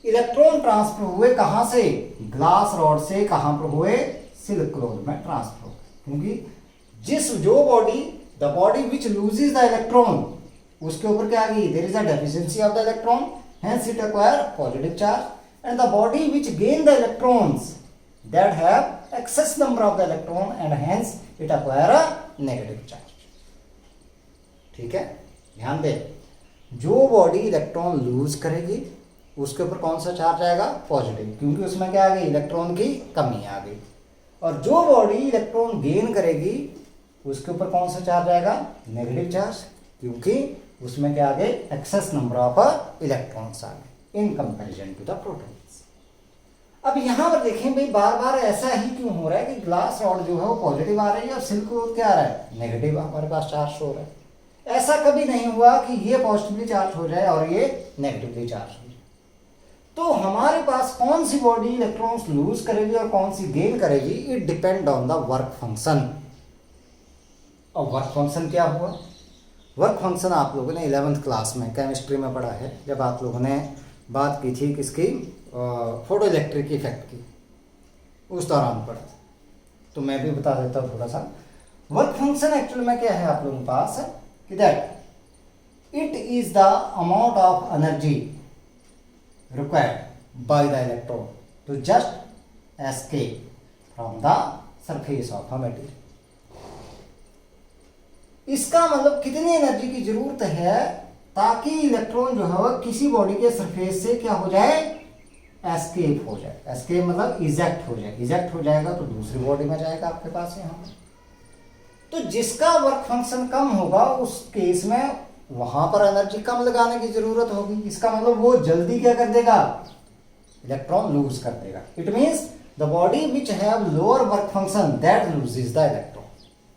इलेक्ट्रॉन ट्रांसफर हुए कहां से, ग्लास रॉड से कहां पर हुए, सिल्क क्लोथ में ट्रांसफर हुए, क्योंकि जो body, the body which loses the electron, उसके ऊपर क्या आ गई, there is a deficiency of the electron, hence it acquire positive charge, and the body which gain the electrons that have excess number of the electron and hence it acquire a negative charge. ठीक है, ध्यान दे, जो बॉडी इलेक्ट्रॉन लूज करेगी उसके ऊपर कौन सा चार्ज आएगा, पॉजिटिव, क्योंकि उसमें क्या आ गई, इलेक्ट्रॉन की कमी आ गई। और जो बॉडी इलेक्ट्रॉन गेन करेगी उसके ऊपर कौन सा चार्ज आएगा, नेगेटिव चार्ज, क्योंकि उसमें क्या आ गए, एक्सेस नंबर ऑफ इलेक्ट्रॉन्स आ गए in comparison to the protons. अब यहां पर देखें भाई, बार बार ऐसा ही क्यों हो रहा है कि ग्लास रॉड जो है वो पॉजिटिव आ रही है और सिल्क क्लोथ क्या आ रहा है, नेगेटिव हमारे पास चार्ज हो रहा है। ऐसा कभी नहीं हुआ कि ये पॉजिटिवली चार्ज हो जाए और ये नेगेटिवली चार्ज हो जाए। तो हमारे पास कौन सी बॉडी इलेक्ट्रॉन्स लूज करेगी और कौन सी गेन करेगी, it depend on the work function. और वर्क फंक्शन क्या हुआ, वर्क फंक्शन आप लोगों ने 11th क्लास में केमिस्ट्री में पढ़ा है, जब आप लोगों ने बात की थी किसकी, फोटो इलेक्ट्रिक इफेक्ट की, उस दौरान पढ़ा था। तो मैं भी बता देता हूँ थोड़ा सा। वर्क फंक्शन एक्चुअल में क्या है आप लोगों के पास कि that it is the amount of energy required by the electron to just escape from the surface of a material. इसका मतलब कितनी एनर्जी की जरूरत है ताकि इलेक्ट्रॉन जो है किसी बॉडी के सरफेस से क्या हो जाए, एस्केप हो जाए। एस्केप मतलब इजेक्ट हो जाए, इजेक्ट हो जाएगा तो दूसरी बॉडी में जाएगा आपके पास यहाँ। तो जिसका वर्क फंक्शन कम होगा उस केस में वहां पर एनर्जी कम लगाने की जरूरत होगी। इसका मतलब वो जल्दी क्या कर देगा, इलेक्ट्रॉन लूज कर देगा। It means the body which have lower work function that loses the electron.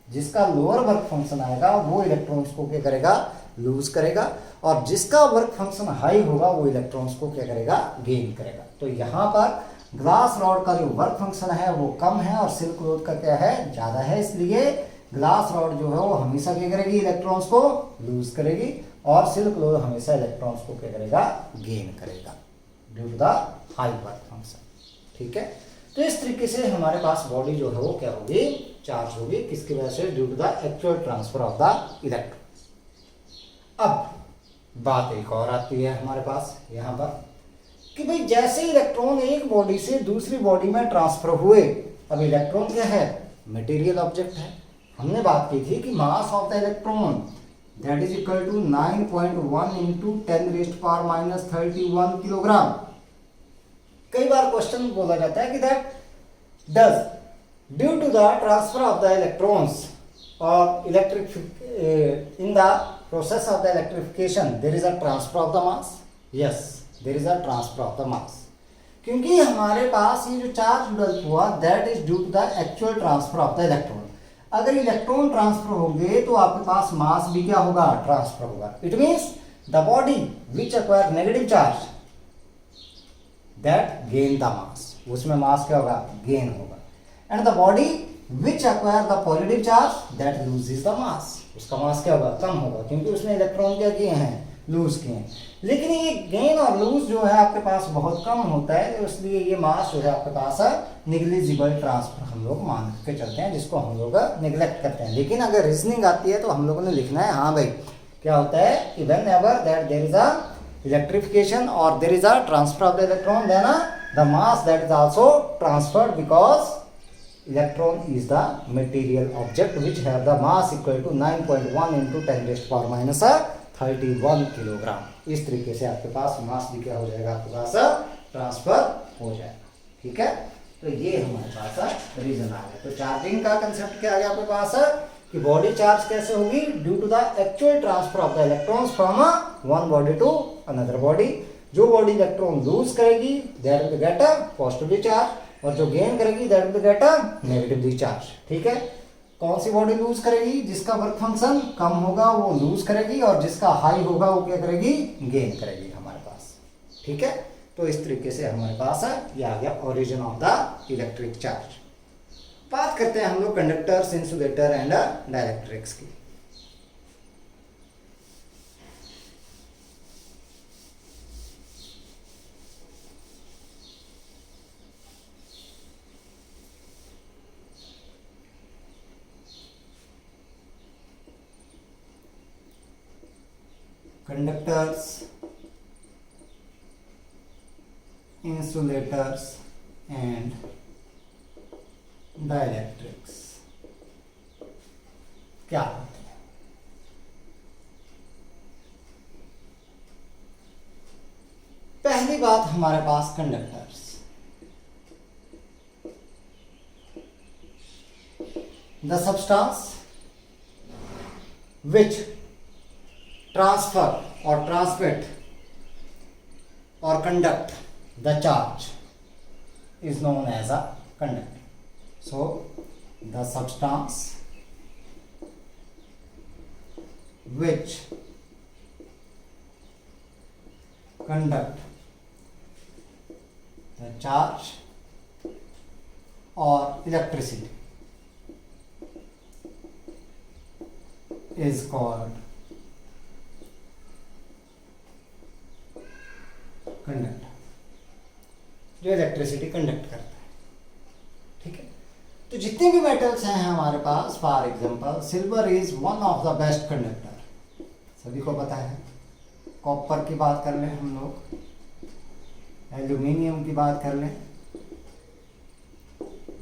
जिसका लोअर वर्क फंक्शन आएगा वो इलेक्ट्रॉन्स को क्या करेगा, लूज करेगा, और जिसका वर्क फंक्शन हाई होगा वो इलेक्ट्रॉन्स को क्या करेगा, गेन करेगा। तो यहाँ पर ग्लास रॉड का जो वर्क फंक्शन है वो कम है और सिल्क क्लोथ का क्या है, ज्यादा है। इसलिए ग्लास रॉड जो है वो हमेशा क्या करेगी, इलेक्ट्रॉन्स को लूज करेगी, और सिल्क क्लोथ हमेशा इलेक्ट्रॉन्स को क्या करेगा, गेन करेगा due to the high work function. ठीक है, तो इस तरीके से हमारे पास बॉडी जो है वो क्या होगी, चार्ज होगी, किसकी वजह से, due to the actual transfer of the electron. अब बात एक और आती है हमारे पास यहाँ पर कि भाई जैसे इलेक्ट्रॉन एक बॉडी से दूसरी बॉडी में ट्रांसफर हुए, अब इलेक्ट्रॉन क्या है, मटेरियल ऑब्जेक्ट है। हमने बात की थी कि mass of the electron that is equal to 9.1 into 10⁻³ kilogram. कई बार क्वेश्चन बोला जाता है कि that does due to the transfer of the electrons और electric in the process of the electrification there is a transfer of the mass. Yes, there is a transfer of the mass. क्योंकि हमारे पास ये जो चार्ज डेवलप हुआ that is due to the actual transfer of the electron. अगर इलेक्ट्रॉन ट्रांसफर होंगे तो आपके पास मास भी क्या होगा, ट्रांसफर होगा। It means the body which acquire negative charge that gain the mass. उसमें मास क्या होगा, गेन होगा। And the body which acquire the positive charge that loses the mass. उसका मास क्या होगा, कम होगा, क्योंकि उसने इलेक्ट्रॉन क्या किए हैं, लूज किए हैं। लेकिन ये गेन और लूज जो है आपके पास बहुत कम होता है, इसलिए ये मास जो है आपके पास निग्लिजिबल ट्रांसफर हम लोग मान के चलते हैं, जिसको हम लोग निग्लेक्ट करते हैं। लेकिन अगर रीजनिंग आती है तो हम लोगों ने लिखना है, हाँ भाई क्या होता है कि whenever that there is a electrification और there is a transfer of the electron, then the mass that is also transferred because electron is the material object which have the mass equal to 9.1 into 10⁻³ kilogram. इस तरीके से आपके पास मास भी क्या हो जाएगा, आपके पास ट्रांसफर हो जाएगा। ठीक है, तो ये हमारे पास रीजन आ गया। तो चार्जिंग का कंसेप्ट क्या आ गया आपके पास कि बॉडी चार्ज कैसे होगी, due to the actual transfer of the electrons from one body to another body. जो बॉडी इलेक्ट्रॉन लूज करेगी that will get a positively charge, और जो गेन करेगी that will get a negatively charge. ठीक है, कौन सी बॉडी लूज करेगी, जिसका वर्क फंक्शन कम होगा वो लूज करेगी, और जिसका हाई होगा वो क्या करेगी, गेन करेगी हमारे पास। ठीक है, तो इस तरीके से हमारे पास ये आ गया origin of the electric charge. बात करते हैं हम लोग कंडक्टर्स, इंसुलेटर एंड डाइलेक्ट्रिक्स की। कंडक्टर्स, insulators and dielectrics क्या होते हैं? पहली बात हमारे पास conductors. The substance which transfer or transmit or conduct the charge is known as a conductor. So the substance which conduct the charge or electricity is called conductor, जो इलेक्ट्रिसिटी कंडक्ट करता है। ठीक है, तो जितने भी मेटल्स हैं हमारे पास, for example silver is one of the best conductor, सभी को पता है। कॉपर की बात कर लें हम लोग, एल्यूमिनियम की बात कर लें,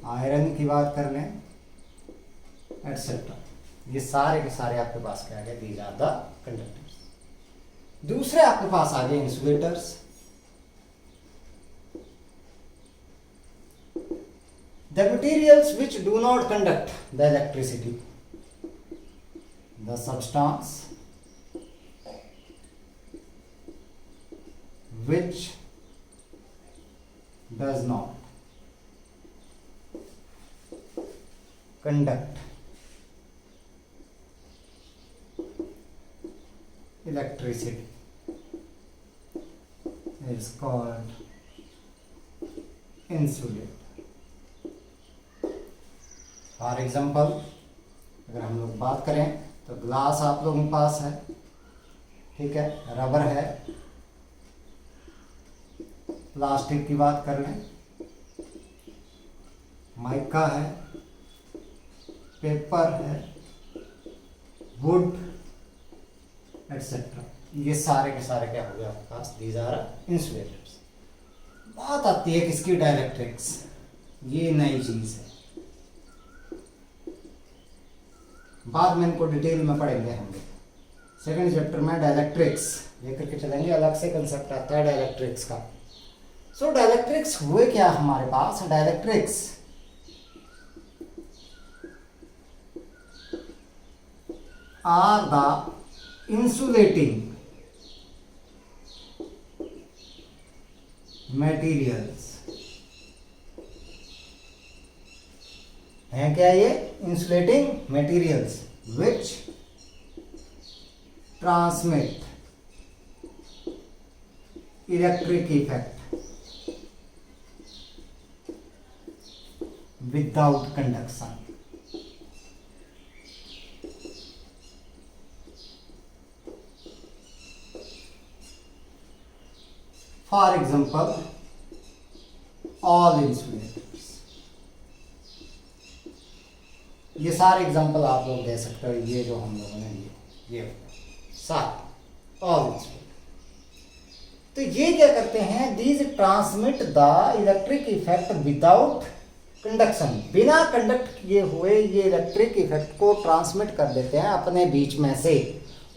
आयरन की बात कर लें, एटसेट्रा, ये सारे के सारे आपके पास क्या है, दीज आर द कंडक्टर्स। दूसरे आपके पास आ गए insulators. The materials which do not conduct the electricity, the substance which does not conduct electricity is called insulator. For example अगर हम लोग बात करें तो ग्लास आप लोगों के पास है, ठीक है, रबर है, प्लास्टिक की बात कर लें, माइका है, पेपर है, वुड एटसेट्रा, ये सारे के सारे क्या हो गए आपके पास, दीज आर इंसुलेटर्स। बात आती है किसकी, डाइलेक्ट्रिक्स। ये नई चीज है, बाद में इनको डिटेल में पढ़ेंगे हम लोग। सेकंड चैप्टर में डाइलेक्ट्रिक्स लेकर के चलेंगे, अलग से कंसेप्ट आता है डाइलेक्ट्रिक्स का। सो डाइलेक्ट्रिक्स हुए क्या हमारे पास, dielectrics are the insulating materials, हैं क्या ये, insulating materials which transmit electric effect without conduction. For example all insulators, ये सारे एग्जाम्पल आप लोग दे सकते हो, ये जो हम लोगों ने ये सारे ऑल इंसुलेटर। तो ये क्या करते हैं, these transmit the electric effect without conduction, बिना कंडक्ट किए हुए ये इलेक्ट्रिक इफेक्ट को ट्रांसमिट कर देते हैं अपने बीच में से।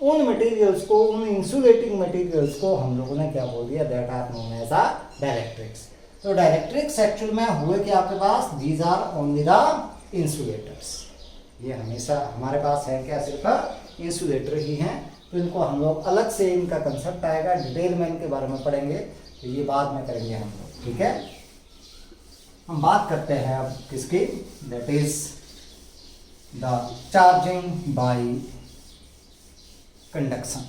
उन मटेरियल्स को, उन इंसुलेटिंग मटेरियल्स को हम लोगों ने क्या बोल दिया, that are known as a dielectrics. तो डाइलेक्ट्रिक्स एक्चुअल में हुए कि आपके पास, these are only the insulators. ये हमेशा हमारे पास है क्या, सिर्फ इंसुलेटर ही हैं। तो इनको हम लोग अलग से, इनका कंसेप्ट आएगा, डिटेल में इनके बारे में पढ़ेंगे, तो ये बाद में करेंगे हम लोग। ठीक है, हम बात करते हैं अब किसकी, that is the charging by conduction.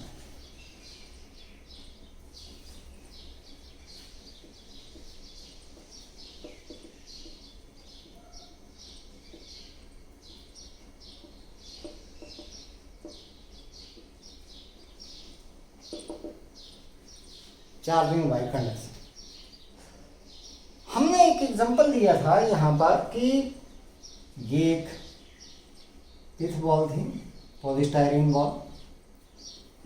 Charging by conduction. हमने एक एग्जांपल दिया था यहाँ पर कि ये एक पिथ बॉल थी, पॉलीस्टाइरीन बॉल,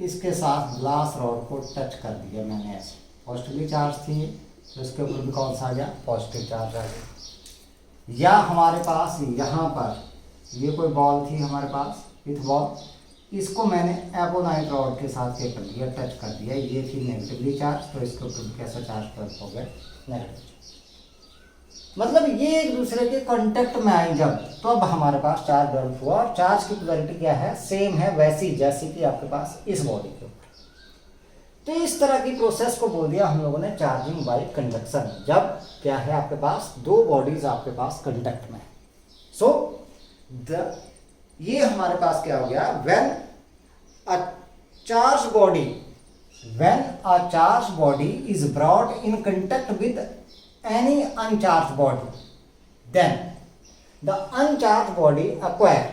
इसके साथ ग्लास रॉड को टच कर दिया मैंने ऐसे, पॉजिटिवली चार्ज थी तो इसके ऊपर भी कौन सा आ गया, पॉजिटिव चार्ज आ गया। या हमारे पास यहाँ पर ये कोई बॉल थी हमारे पास, पिथ बॉल, इसको मैंने एपोनाइट रॉड के साथ क्या कर दिया, टच कर दिया, ये थी नेगेटिवली चार्ज, तो इसके ऊपर कैसा चार्ज डेवलप हो गया, नेगेटिव। मतलब ये एक दूसरे के कांटेक्ट में आई जब, तो अब हमारे पास चार्ज डेवलप हुआ, और चार्ज की पोलैरिटी क्या है, सेम है वैसी जैसी कि आपके पास इस बॉडी के ऊपर। तो इस तरह की प्रोसेस को बोल दिया हम लोगों ने चार्जिंग बाय कंडक्शन, जब क्या है आपके पास दो बॉडीज आपके पास कांटेक्ट में है। सो ये हमारे पास क्या हो गया, when a charged body is brought in contact with any uncharged body, then the uncharged body acquire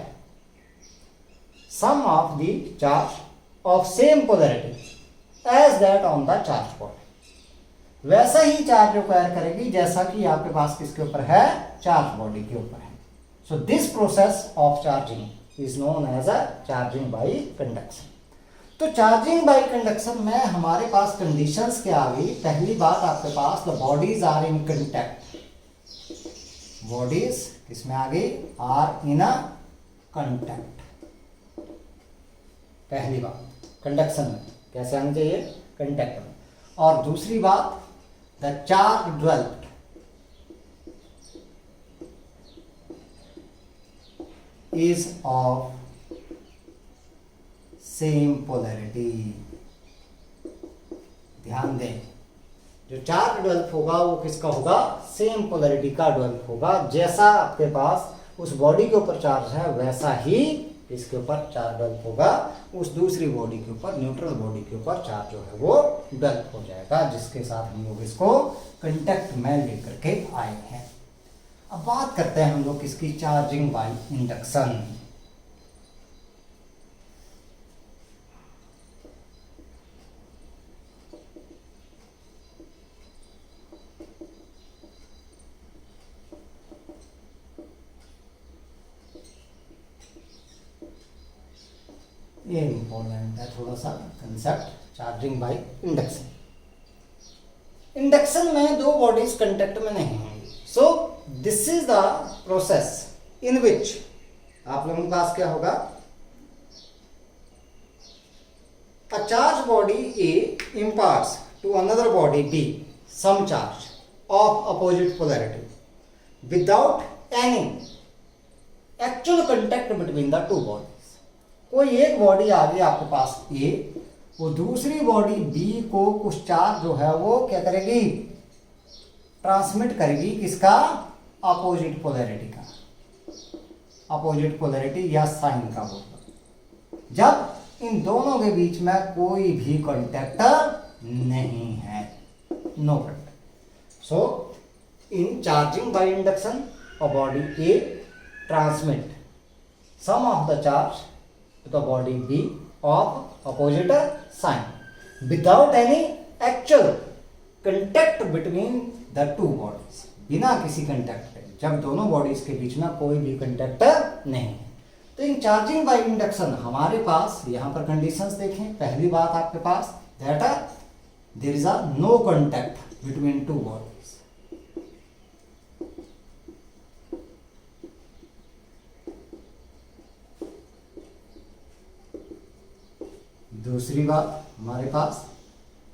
some of the charge of same polarity as that on the charged body। वैसा ही चार्ज एक्वायर करेगी जैसा कि आपके पास किसके ऊपर है, चार्ज बॉडी के ऊपर है। So this process of charging is known as a charging by conduction। तो चार्जिंग बाय कंडक्शन में हमारे पास कंडीशंस क्या आ गई, पहली बात आपके पास the bodies are in contact, bodies किसमें आ गई, आर इन अ कंटैक्ट, पहली बात कंडक्शन में कैसे आनी चाहिए, कंटैक्ट में। और दूसरी बात the charge developed is of same polarity। ध्यान दें, जो चार्ज डेवलप होगा वो किसका होगा, सेम पोलैरिटी का डेवलप होगा, जैसा आपके पास उस बॉडी के ऊपर चार्ज है वैसा ही इसके ऊपर चार्ज डेवलप होगा, उस दूसरी बॉडी के ऊपर, न्यूट्रल बॉडी के ऊपर चार्ज जो है वो डेवलप हो जाएगा, जिसके साथ हम लोग इसको कंटैक्ट में लेकर के आए हैं। अब बात करते हैं हम लोग इसकी चार्जिंग बाय इंडक्शन। ये इंपॉर्टेंट है थोड़ा सा concept, charging by induction. Induction में दो बॉडीज कंटेक्ट में नहीं होंगी। So this is the process in which आप लोगों के पास क्या होगा, a charged body A imparts to another body B some charge of opposite polarity without any actual contact between the two bodies। कोई एक बॉडी आ गई आपके पास A, वो दूसरी बॉडी B को कुछ चार्ज जो है वो क्या करेगी, ट्रांसमिट करेगी, किसका, अपोजिट पोलैरिटी का, अपोजिट पोलैरिटी या साइन का होगा, जब इन दोनों के बीच में कोई भी कांटेक्ट नहीं है, no contact. So in charging by induction a body A transmit some of the charge to the body B of opposite sign without any actual contact between the two bodies, बिना किसी कंटेक्ट के, जब दोनों बॉडीज के बीच में कोई भी कंटेक्ट नहीं है। तो इन चार्जिंग बाय इंडक्शन हमारे पास यहाँ पर कंडीशंस देखें, पहली बात आपके पास that there is a no contact between two bodies. दूसरी बात हमारे पास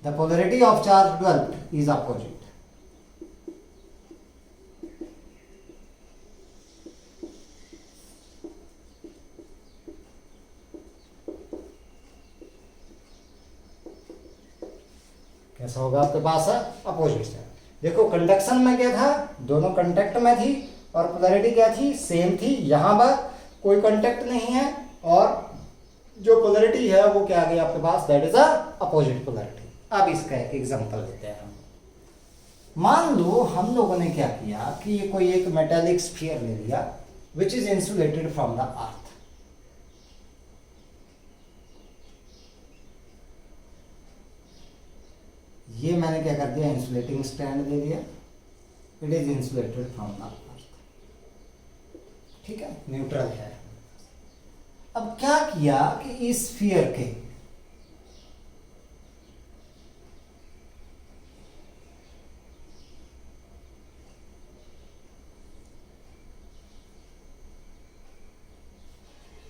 the polarity of charge developed is opposite. कैसा होगा आपके पास है, अपोजिट है। देखो कंडक्शन में क्या था, दोनों कांटेक्ट में थी और पोलैरिटी क्या थी, सेम थी। यहां पर कोई कांटेक्ट नहीं है और जो पोलैरिटी है वो क्या आ गई आपके पास, that is a opposite polarity. अब इसका एक एग्जांपल लेते हैं हम। मान लो हम लोगों ने क्या किया कि ये कोई एक मेटालिक स्फीयर ले लिया which is insulated from the earth. ये मैंने क्या कर दिया, इंसुलेटिंग स्टैंड दे दिया, it is insulated from the earth, ठीक है, न्यूट्रल है। अब क्या किया कि इस स्फीयर के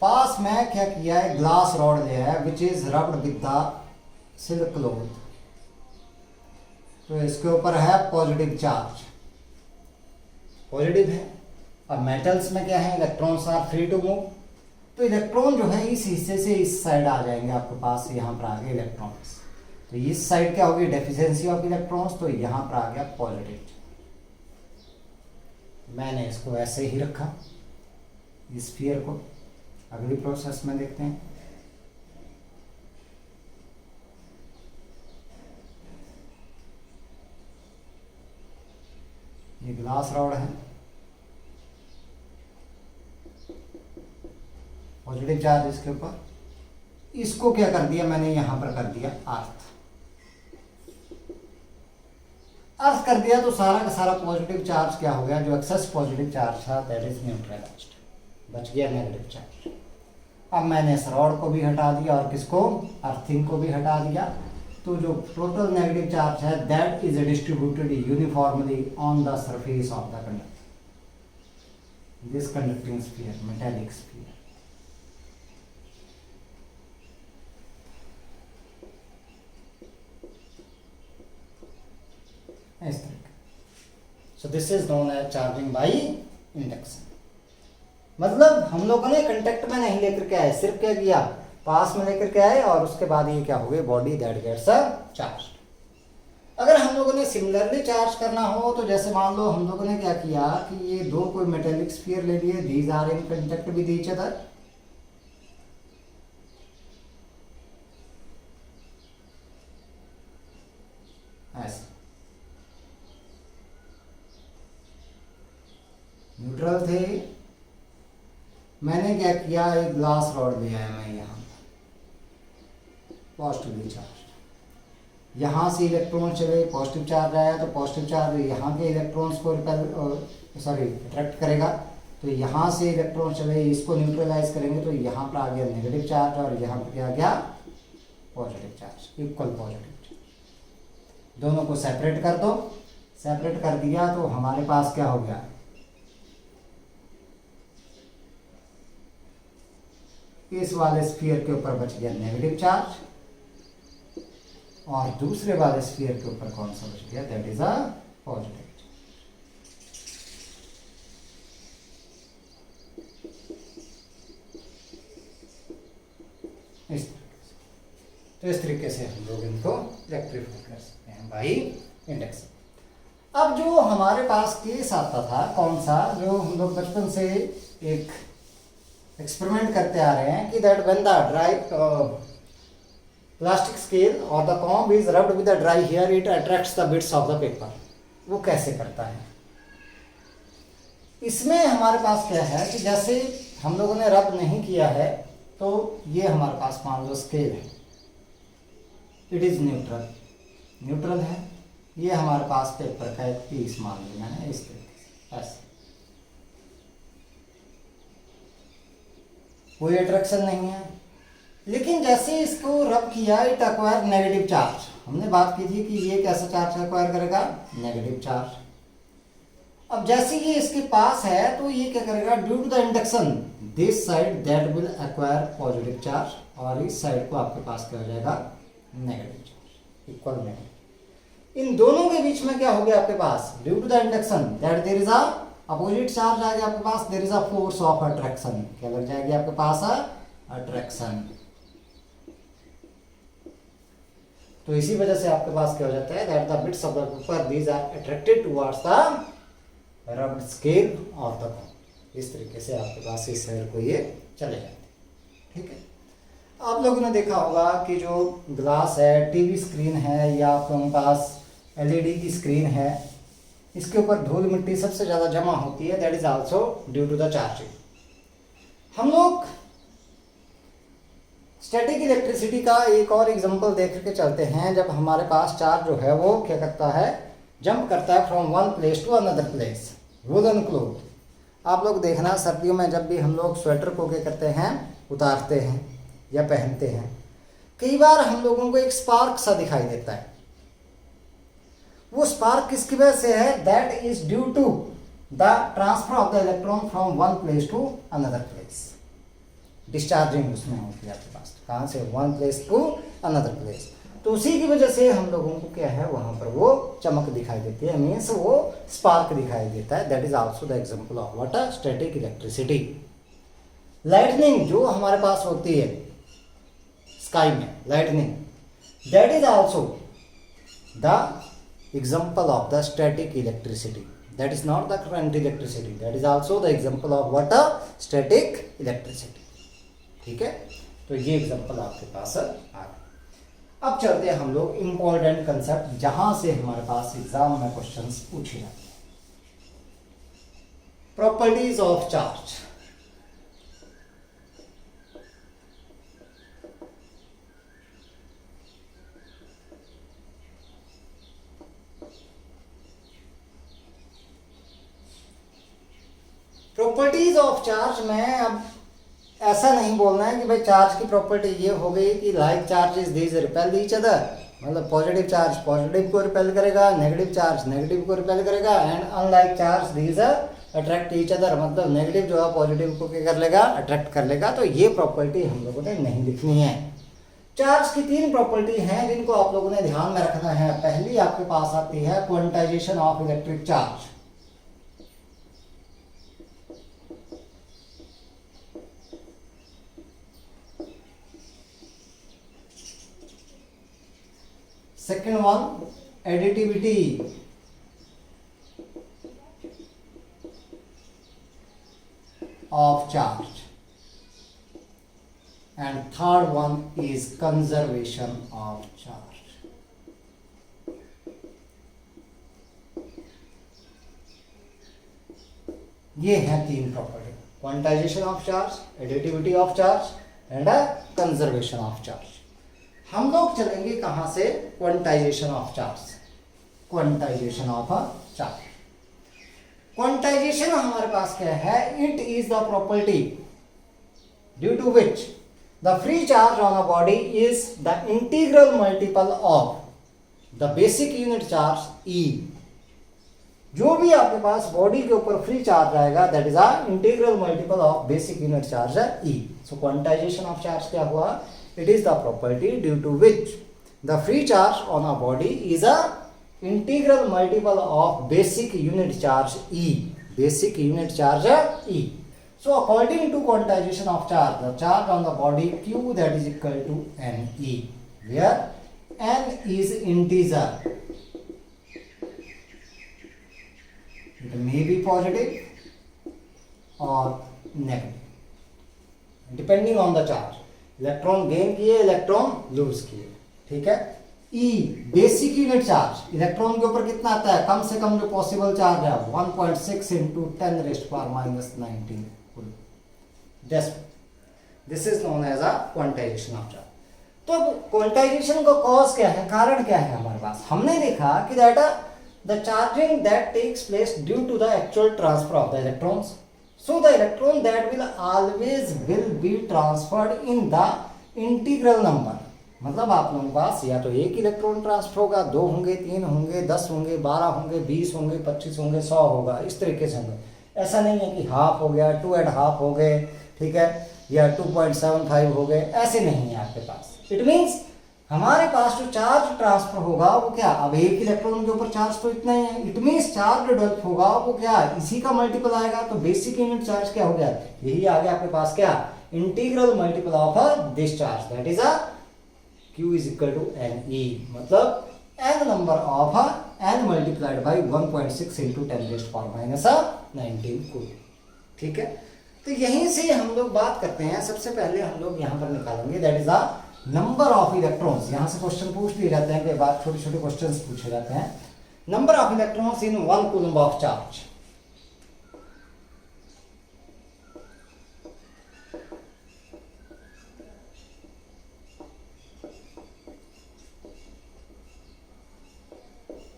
पास में क्या किया है, ग्लास रॉड लिया है विच is rubbed with the silk cloth. तो इसके ऊपर है पॉजिटिव चार्ज, पॉजिटिव है। अब मेटल्स में क्या है, electrons are free to move. तो इलेक्ट्रॉन जो है इस हिस्से से इस साइड आ जाएंगे आपके पास, यहाँ पर आ गए इलेक्ट्रॉन्स। तो इस साइड क्या होगी, डेफिशिएंसी ऑफ इलेक्ट्रॉन्स, तो यहाँ पर आ गया पॉजिटिव। मैंने इसको ऐसे ही रखा इस स्फीयर को। अगली प्रोसेस में देखते हैं। ये ग्लास रॉड है, पॉजिटिव चार्ज इसके ऊपर। इसको क्या कर दिया मैंने, यहां पर कर दिया अर्थ। अर्थ कर दिया तो सारा का सारा पॉजिटिव चार्ज क्या हो गया, जो एक्सेस पॉजिटिव चार्ज था दैट इज न्यूट्रलाइज्ड, बच गया नेगेटिव चार्ज। अब मैंने इस रॉड को भी हटा दिया और किसको, अर्थिंग को भी हटा दिया। तो जो टोटल नेगेटिव चार्ज है that is distributed uniformly on the surface of the conductor, this conducting sphere, metallic sphere. इस तरीके। So this is known as charging by induction. मतलब हम लोगों ने कंटेक्ट में नहीं लेकर के आए, सिर्फ क्या किया, पास में लेकर के आए और उसके बाद ये क्या हो गई, बॉडी दैट गेट्स चार्ज। अगर हम लोगों ने सिमिलरली चार्ज करना हो तो जैसे मान लो हम लोगों ने क्या किया कि ये दो कोई मेटेलिक स्फीयर ले लिए, these are in contact with each other. ऐसे न्यूट्रल थे। मैंने क्या किया, एक ग्लास रॉड लिया है मैं यहाँ, पॉजिटिवली चार्ज। यहाँ से इलेक्ट्रॉन चले, पॉजिटिव चार्ज आया तो पॉजिटिव चार्ज यहाँ के इलेक्ट्रॉन्स को अट्रैक्ट करेगा। तो यहाँ से इलेक्ट्रॉन चले, इसको न्यूट्रलाइज करेंगे तो यहाँ पर आ गया नेगेटिव चार्ज और यहाँ पर क्या आ गया, positive charge, equal positive charge. दोनों को सेपरेट कर दो, सेपरेट कर दिया तो हमारे पास क्या हो गया, इस वाले स्फीयर के ऊपर बच गया नेगेटिव चार्ज और दूसरे वाले स्फीयर के ऊपर कौन सा बच गया, दैट इज अ पॉजिटिव। इस तो इस तरीके से हम लोग इनको इलेक्ट्रीफाई कर सकते हैं बाई इंडक्शन। अब जो हमारे पास केस आता था कौन सा, जो हम लोग बचपन से एक एक्सपेरिमेंट करते आ रहे हैं कि that when the dry plastic scale और the comb is rubbed with the dry hair it attracts the bits of the paper. वो कैसे करता है, इसमें हमारे पास क्या है कि जैसे हम लोगों ने रब नहीं किया है तो ये हमारे पास मान लो स्केल है, इट इज न्यूट्रल, न्यूट्रल है। ये हमारे पास पेपर का एक पीस मान लिया है इस तरीके से, ऐसे कोई अट्रैक्शन नहीं है। लेकिन जैसे इसको रब किया इट एक्वायर नेगेटिव चार्ज। हमने बात की थी कि ये कैसा चार्ज एक्वायर करेगा, नेगेटिव चार्ज। अब जैसे ये इसके पास है तो ये क्या करेगा, due to the induction this side that will acquire positive charge और इस साइड को आपके पास क्या हो जाएगा, नेगेटिव चार्ज, इक्वल नेगेटिव। इन दोनों के बीच में क्या हो गया आपके पास, due to the induction that there is a opposite charge आ गया आपके पास, there is a force of attraction. क्या लग जाएगी आपके पास, अट्रैक्शन। तो इसी वजह से आपके पास क्या हो जाता है, that the bits of the paper these are attracted towards the rubbed scale of the comb. इस तरीके से आपके पास इस साइड को ये चले जाते हैं, ठीक है। आप लोगों ने देखा होगा कि जो ग्लास है, टीवी स्क्रीन है या आपके पास एलईडी की स्क्रीन है, इसके ऊपर धूल मिट्टी सबसे ज़्यादा जमा होती है, that is also due to the charging. हम लोग स्टैटिक इलेक्ट्रिसिटी का एक और एग्जांपल देख के चलते हैं। जब हमारे पास चार्ज जो है वो क्या करता है, जंप करता है from one place to another place. Woollen cloth आप लोग देखना, सर्दियों में जब भी हम लोग स्वेटर को क्या करते हैं, उतारते हैं या पहनते हैं, कई बार हम लोगों को एक स्पार्क सा दिखाई देता है। वो स्पार्क किसकी वजह से है? That is due to the transfer of the electron from one place to another place. Discharging उसमें होती है आपके पास, कहाँ से? One place to another place. तो उसी की वजह से हम लोगों को क्या है, वहां पर वो चमक दिखाई देती है, मीन्स वो स्पार्क दिखाई देता है। That is also the example of what? Static electricity. Lightning जो हमारे पास होती है स्काई में, lightning, that is also the example of the static electricity. That is not the current electricity, that is also the example of what? Static electricity. ठीक है, तो ये एग्जांपल आपके पास आ गया। अब चलते हैं हम लोग इंपॉर्टेंट कंसेप्ट जहां से हमारे पास एग्जाम में क्वेश्चंस पूछे जाते हैं। Properties of charge. Properties of charge में अब ऐसा नहीं बोलना है कि भाई चार्ज की प्रॉपर्टी ये हो गई कि like charges these repel each other, मतलब पॉजिटिव चार्ज पॉजिटिव को रिपेल करेगा, नेगेटिव चार्ज नेगेटिव को रिपेल करेगा, and unlike charge these attract each other, मतलब नेगेटिव जो है पॉजिटिव को क्या कर लेगा, अट्रैक्ट कर लेगा। तो ये प्रॉपर्टी हम लोगों ने नहीं लिखनी है। चार्ज की तीन प्रॉपर्टी हैं जिनको आप लोगों ने ध्यान में रखना है। पहली आपके पास आती है quantization of electric charge. Second one, additivity. Of charge. And third one is conservation of charge. ये है तीन property, quantization of charge, additivity of charge and conservation of charge. हम लोग चलेंगे कहां से? Quantization of charge. Quantization of charge, quantization हमारे पास क्या है? It is the property due to which the free charge on a body is the integral multiple of the basic unit charge e. जो भी आपके पास बॉडी के ऊपर फ्री चार्ज आएगा that is a integral multiple of basic unit charge E. So quantization of charge क्या हुआ? It is the property due to which the free charge on a body is a integral multiple of basic unit charge E. Basic unit charge E. So according to quantization of charge, the charge on the body Q that is equal to NE, where N is integer. It may be positive or negative, depending on the charge. Electron gain किए, इलेक्ट्रॉन लूज किए, ठीक है। ई बेसिक यूनिट चार्ज, इलेक्ट्रॉन के ऊपर कितना आता है? कम से कम जो पॉसिबल चार्ज है 1.6 into 10 raised to power minus 19 coulomb। This is known as a quantization of charge. तो क्वांटाइजेशन का कॉज क्या है, कारण क्या है हमारे पास? हमने देखा कि that the charging that takes place due to the actual transfer of the electrons. So the electron that will always will be transferred in the integral number। मतलब आप लोगों के पास या तो एक इलेक्ट्रॉन ट्रांसफर होगा, 2 होंगे, 3 होंगे, 10 होंगे, 12 होंगे, 20 होंगे, 25 होंगे, 100 होगा, इस तरीके से होंगे। ऐसा नहीं है कि हाफ हो गया, 2.5 हो गए, ठीक है, या 2.75 हो गए, ऐसे नहीं है आपके पास। इट मीन्स हमारे पास जो चार्ज ट्रांसफर होगा वो क्या? अब एक इलेक्ट्रॉन के ऊपर चार्ज तो इतना ही है, इट मीन्स चार्ज डेवलप होगा वो क्या? इसी का मल्टीपल आएगा। तो बेसिक यूनिट चार्ज क्या हो गया? यही आ गया आपके पास क्या? Integral multiple of this charge that is a Q is equal to NE, मतलब n number of n multiplied by 1.6 into 10 raised to power minus 19 coulomb. ठीक है, तो यहीं से हम लोग बात करते हैं। सबसे पहले हम लोग यहाँ पर निकालेंगे that is a number of electrons. यहां से क्वेश्चन पूछ लिए जाते हैं, कई बार छोटे छोटे क्वेश्चंस पूछे जाते हैं। Number of electrons in 1 coulomb of charge.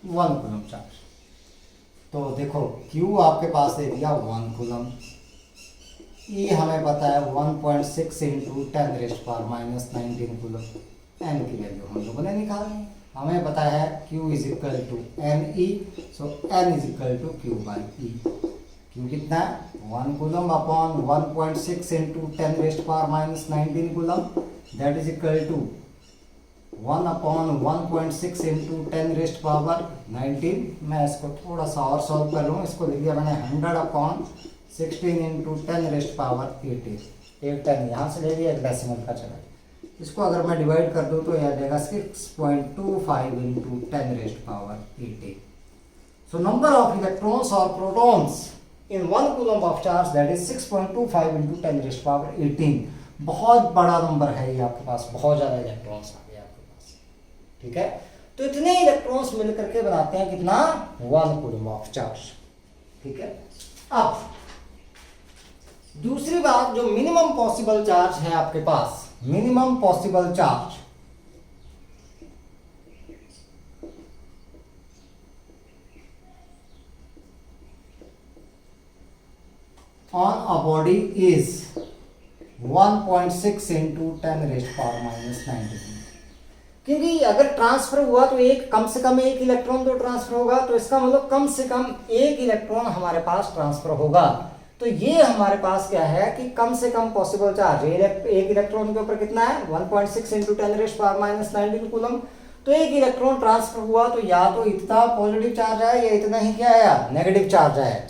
1 coulomb charge. तो देखो Q आपके पास दे दिया 1 कूलम, E हमें पता है 1.6 इंटू 10⁻⁻19 कूलम, N की वैल्यू हम लोगों ने निकाली है। हमें पता है Q is equal to NE, so N is equal to Q by E। Q कितना है 1 coulomb upon 1.6 into 10⁻⁻19 coulomb, that is equal to 1 upon 1.6 into 10⁻⁻19। मैं इसको थोड़ा सा और सॉल्व कर लूँ, इसको लिख दिया मैंने 100 अपॉन 16 इंटू 10⁻18। एक 10 यहाँ से ले लिया, एक डेसिमल का चला। इसको अगर मैं डिवाइड कर दूँ तो यह आ जाएगा 6.25 into 10⁻18। So number of electrons और protons in 1 coulomb of charge that is 6.25 into 10⁻18। बहुत बड़ा नंबर है ये आपके पास, बहुत ज़्यादा इलेक्ट्रॉन्स आ गए आपके पास। ठीक है, तो इतने इलेक्ट्रॉन्स मिल करके बनाते हैं कितना 1 कूलम ऑफ चार्ज। ठीक है, अब दूसरी बात, जो मिनिमम पॉसिबल चार्ज है आपके पास, minimum possible charge on a body is 1.6 into 10⁻⁻19। क्योंकि अगर ट्रांसफर हुआ तो एक कम से कम एक इलेक्ट्रॉन तो ट्रांसफर होगा, तो इसका मतलब कम से कम एक इलेक्ट्रॉन हमारे पास ट्रांसफर होगा। तो ये हमारे पास क्या है कि कम से कम पॉसिबल चार्ज एक इलेक्ट्रॉन के ऊपर कितना है 1.6 इंटू 10⁻⁻19 कूलम। तो एक इलेक्ट्रॉन ट्रांसफर हुआ तो या तो इतना पॉजिटिव चार्ज आया या इतना ही क्या आया नेगेटिव चार्ज आया।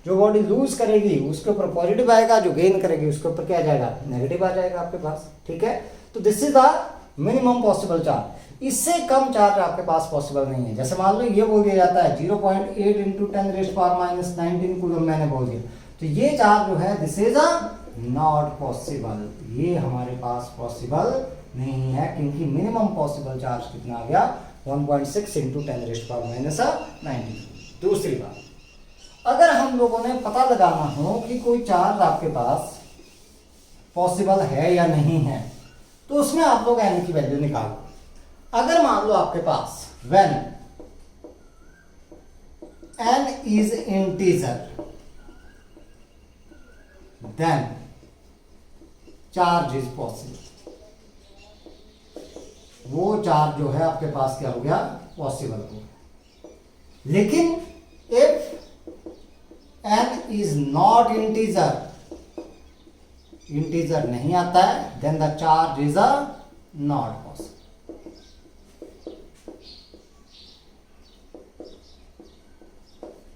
जो बॉडी लूज करेगी उसके ऊपर पॉजिटिव आएगा, जो गेन करेगी उसके ऊपर क्या आ जाएगा नेगेटिव आ जाएगा आपके पास। ठीक है, तो this is the minimum possible charge. इससे कम चार्ज आपके पास पॉसिबल नहीं है। जैसे मान लो ये बोल दिया जाता है 0.8 इंटू 10⁻⁻19 कूलम मैंने बोल दिया, तो ये चार्ज जो है दिस इज नॉट पॉसिबल, ये हमारे पास पॉसिबल नहीं है, क्योंकि मिनिमम पॉसिबल चार्ज कितना आ गया 1.6 इंटू 10⁻⁻19। दूसरी बात, अगर हम लोगों ने पता लगाना हो कि कोई चार्ज आपके पास पॉसिबल है या नहीं है, तो उसमें आप लोग n की वैल्यू निकालो। अगर मान लो आपके पास when n is integer then charge is possible, वो चार्ज जो है आपके पास क्या हो गया पॉसिबल हो गया। लेकिन if n is not integer, integer नहीं आता है, then the charge is a not possible.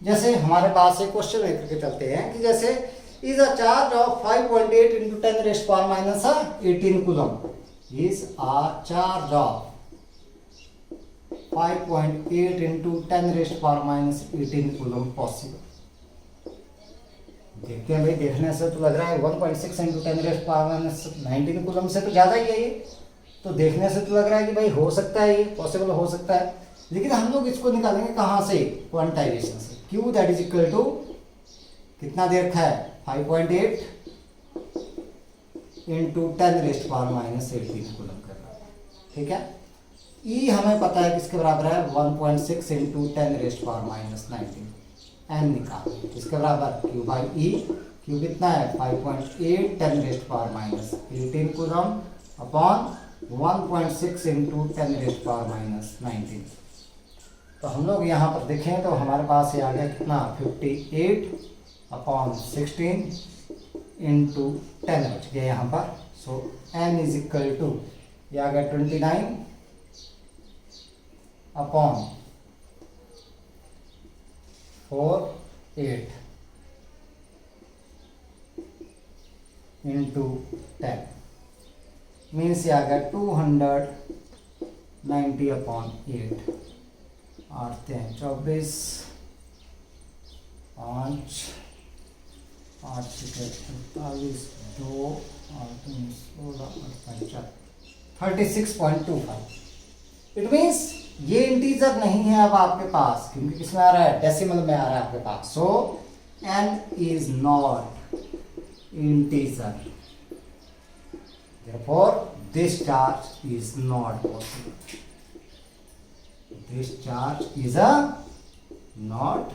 जैसे हमारे पास एक क्वेश्चन लेकर के चलते हैं कि जैसे is a charge of 5.8 into 10⁻⁻18 coulomb, is a charge of 5.8 into 10⁻18 coulomb possible. देखते हैं भाई, देखने से तो लग रहा है 1.6 इंटू 10⁻⁻19 कूलम से तो ज़्यादा ही है ये, तो देखने से तो लग रहा है कि भाई हो सकता है ये पॉसिबल हो सकता है। लेकिन हम लोग इसको निकालेंगे कहाँ से, क्वांटाइजेशन से। Q that is equal to कितना दे रखा है 5.8 इंटू 10⁻⁻18 कूलम कर रहा है। ठीक है, E हमें पता है किसके बराबर है 1.6 इंटू 10⁻⁻19, n निकाल इसके बराबर Q बाई E। Q कितना है 5.8 10⁻⁻18 कूलम अपॉन 1.6 इंटू 10⁻⁻19। तो हम लोग यहाँ पर देखें तो हमारे पास ये आ गया कितना 58 अपॉन 16 इंटू 10 बच गया यहाँ पर। सो n इज इक्वल टू ये आ गया 29 अपॉन 48 इंटू 10 मीन्स ये आ गया 290 अपॉन 8। 8 हैं 24, 5 8 48 2 8 16 36.25। इट मीन्स ये इंटीजर नहीं है अब आपके पास, क्योंकि किसमें आ रहा है डेसिमल में आ रहा है आपके पास। सो n is not integer, therefore this charge is not possible, this charge is a not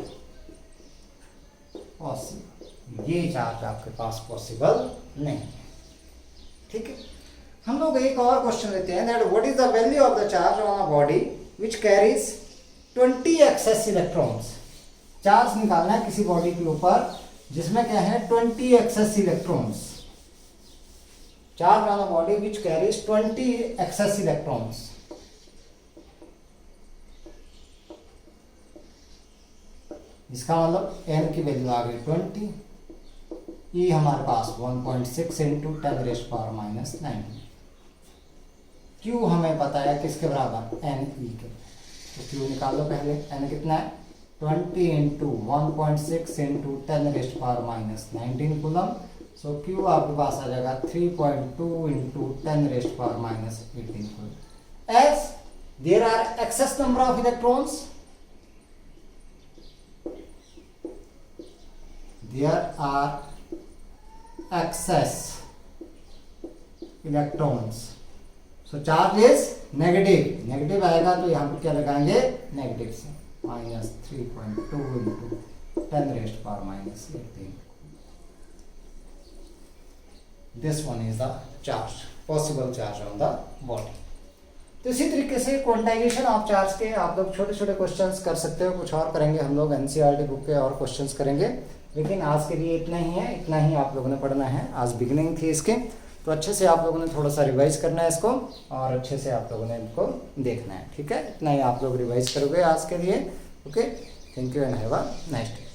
possible, ये चार्ज आपके पास पॉसिबल नहीं है। ठीक है, हम लोग एक और क्वेश्चन लेते हैं, that what is the value of the charge on a body which carries 20 excess electrons. Charge निकालना है किसी बॉडी के ऊपर जिसमें क्या है 20 excess electrons. Charge on a body which carries 20 excess electrons. इसका मतलब n की वैल्यू आ गई 20, ई हमारे पास 1.6 इंटू 10⁻⁻⁹। क्यू हमें पता है किसके बराबर, एन ई के, तो क्यू निकाल लो पहले। एन कितना है 20 into 1.6 into 10⁻⁻19 coulomb. So Q आपके पास आ जाएगा 3.2 into 10⁻18 coulomb. As there are excess number of electrons, there are excess electrons, so charge is negative, negative आएगा तो यहाँ पर क्या लगाएंगे, नेगेटिव से, -3.2 into 10⁻⁻18। This one is the charge, possible charge on the body. तो इसी तरीके से क्वांटाइजेशन ऑफ चार्ज के आप लोग छोटे छोटे क्वेश्चंस कर सकते हो। कुछ और करेंगे हम लोग, एनसीईआरटी बुक के और क्वेश्चंस करेंगे, लेकिन आज के लिए इतना ही है, इतना ही आप लोगों ने पढ़ना है। आज बिगिनिंग थी इसके, तो अच्छे से आप लोगों ने थोड़ा सा रिवाइज करना है इसको, और अच्छे से आप लोगों ने इनको देखना है। ठीक है, इतना ही आप लोग रिवाइज करोगे आज के लिए। Okay, thank you and have a nice day.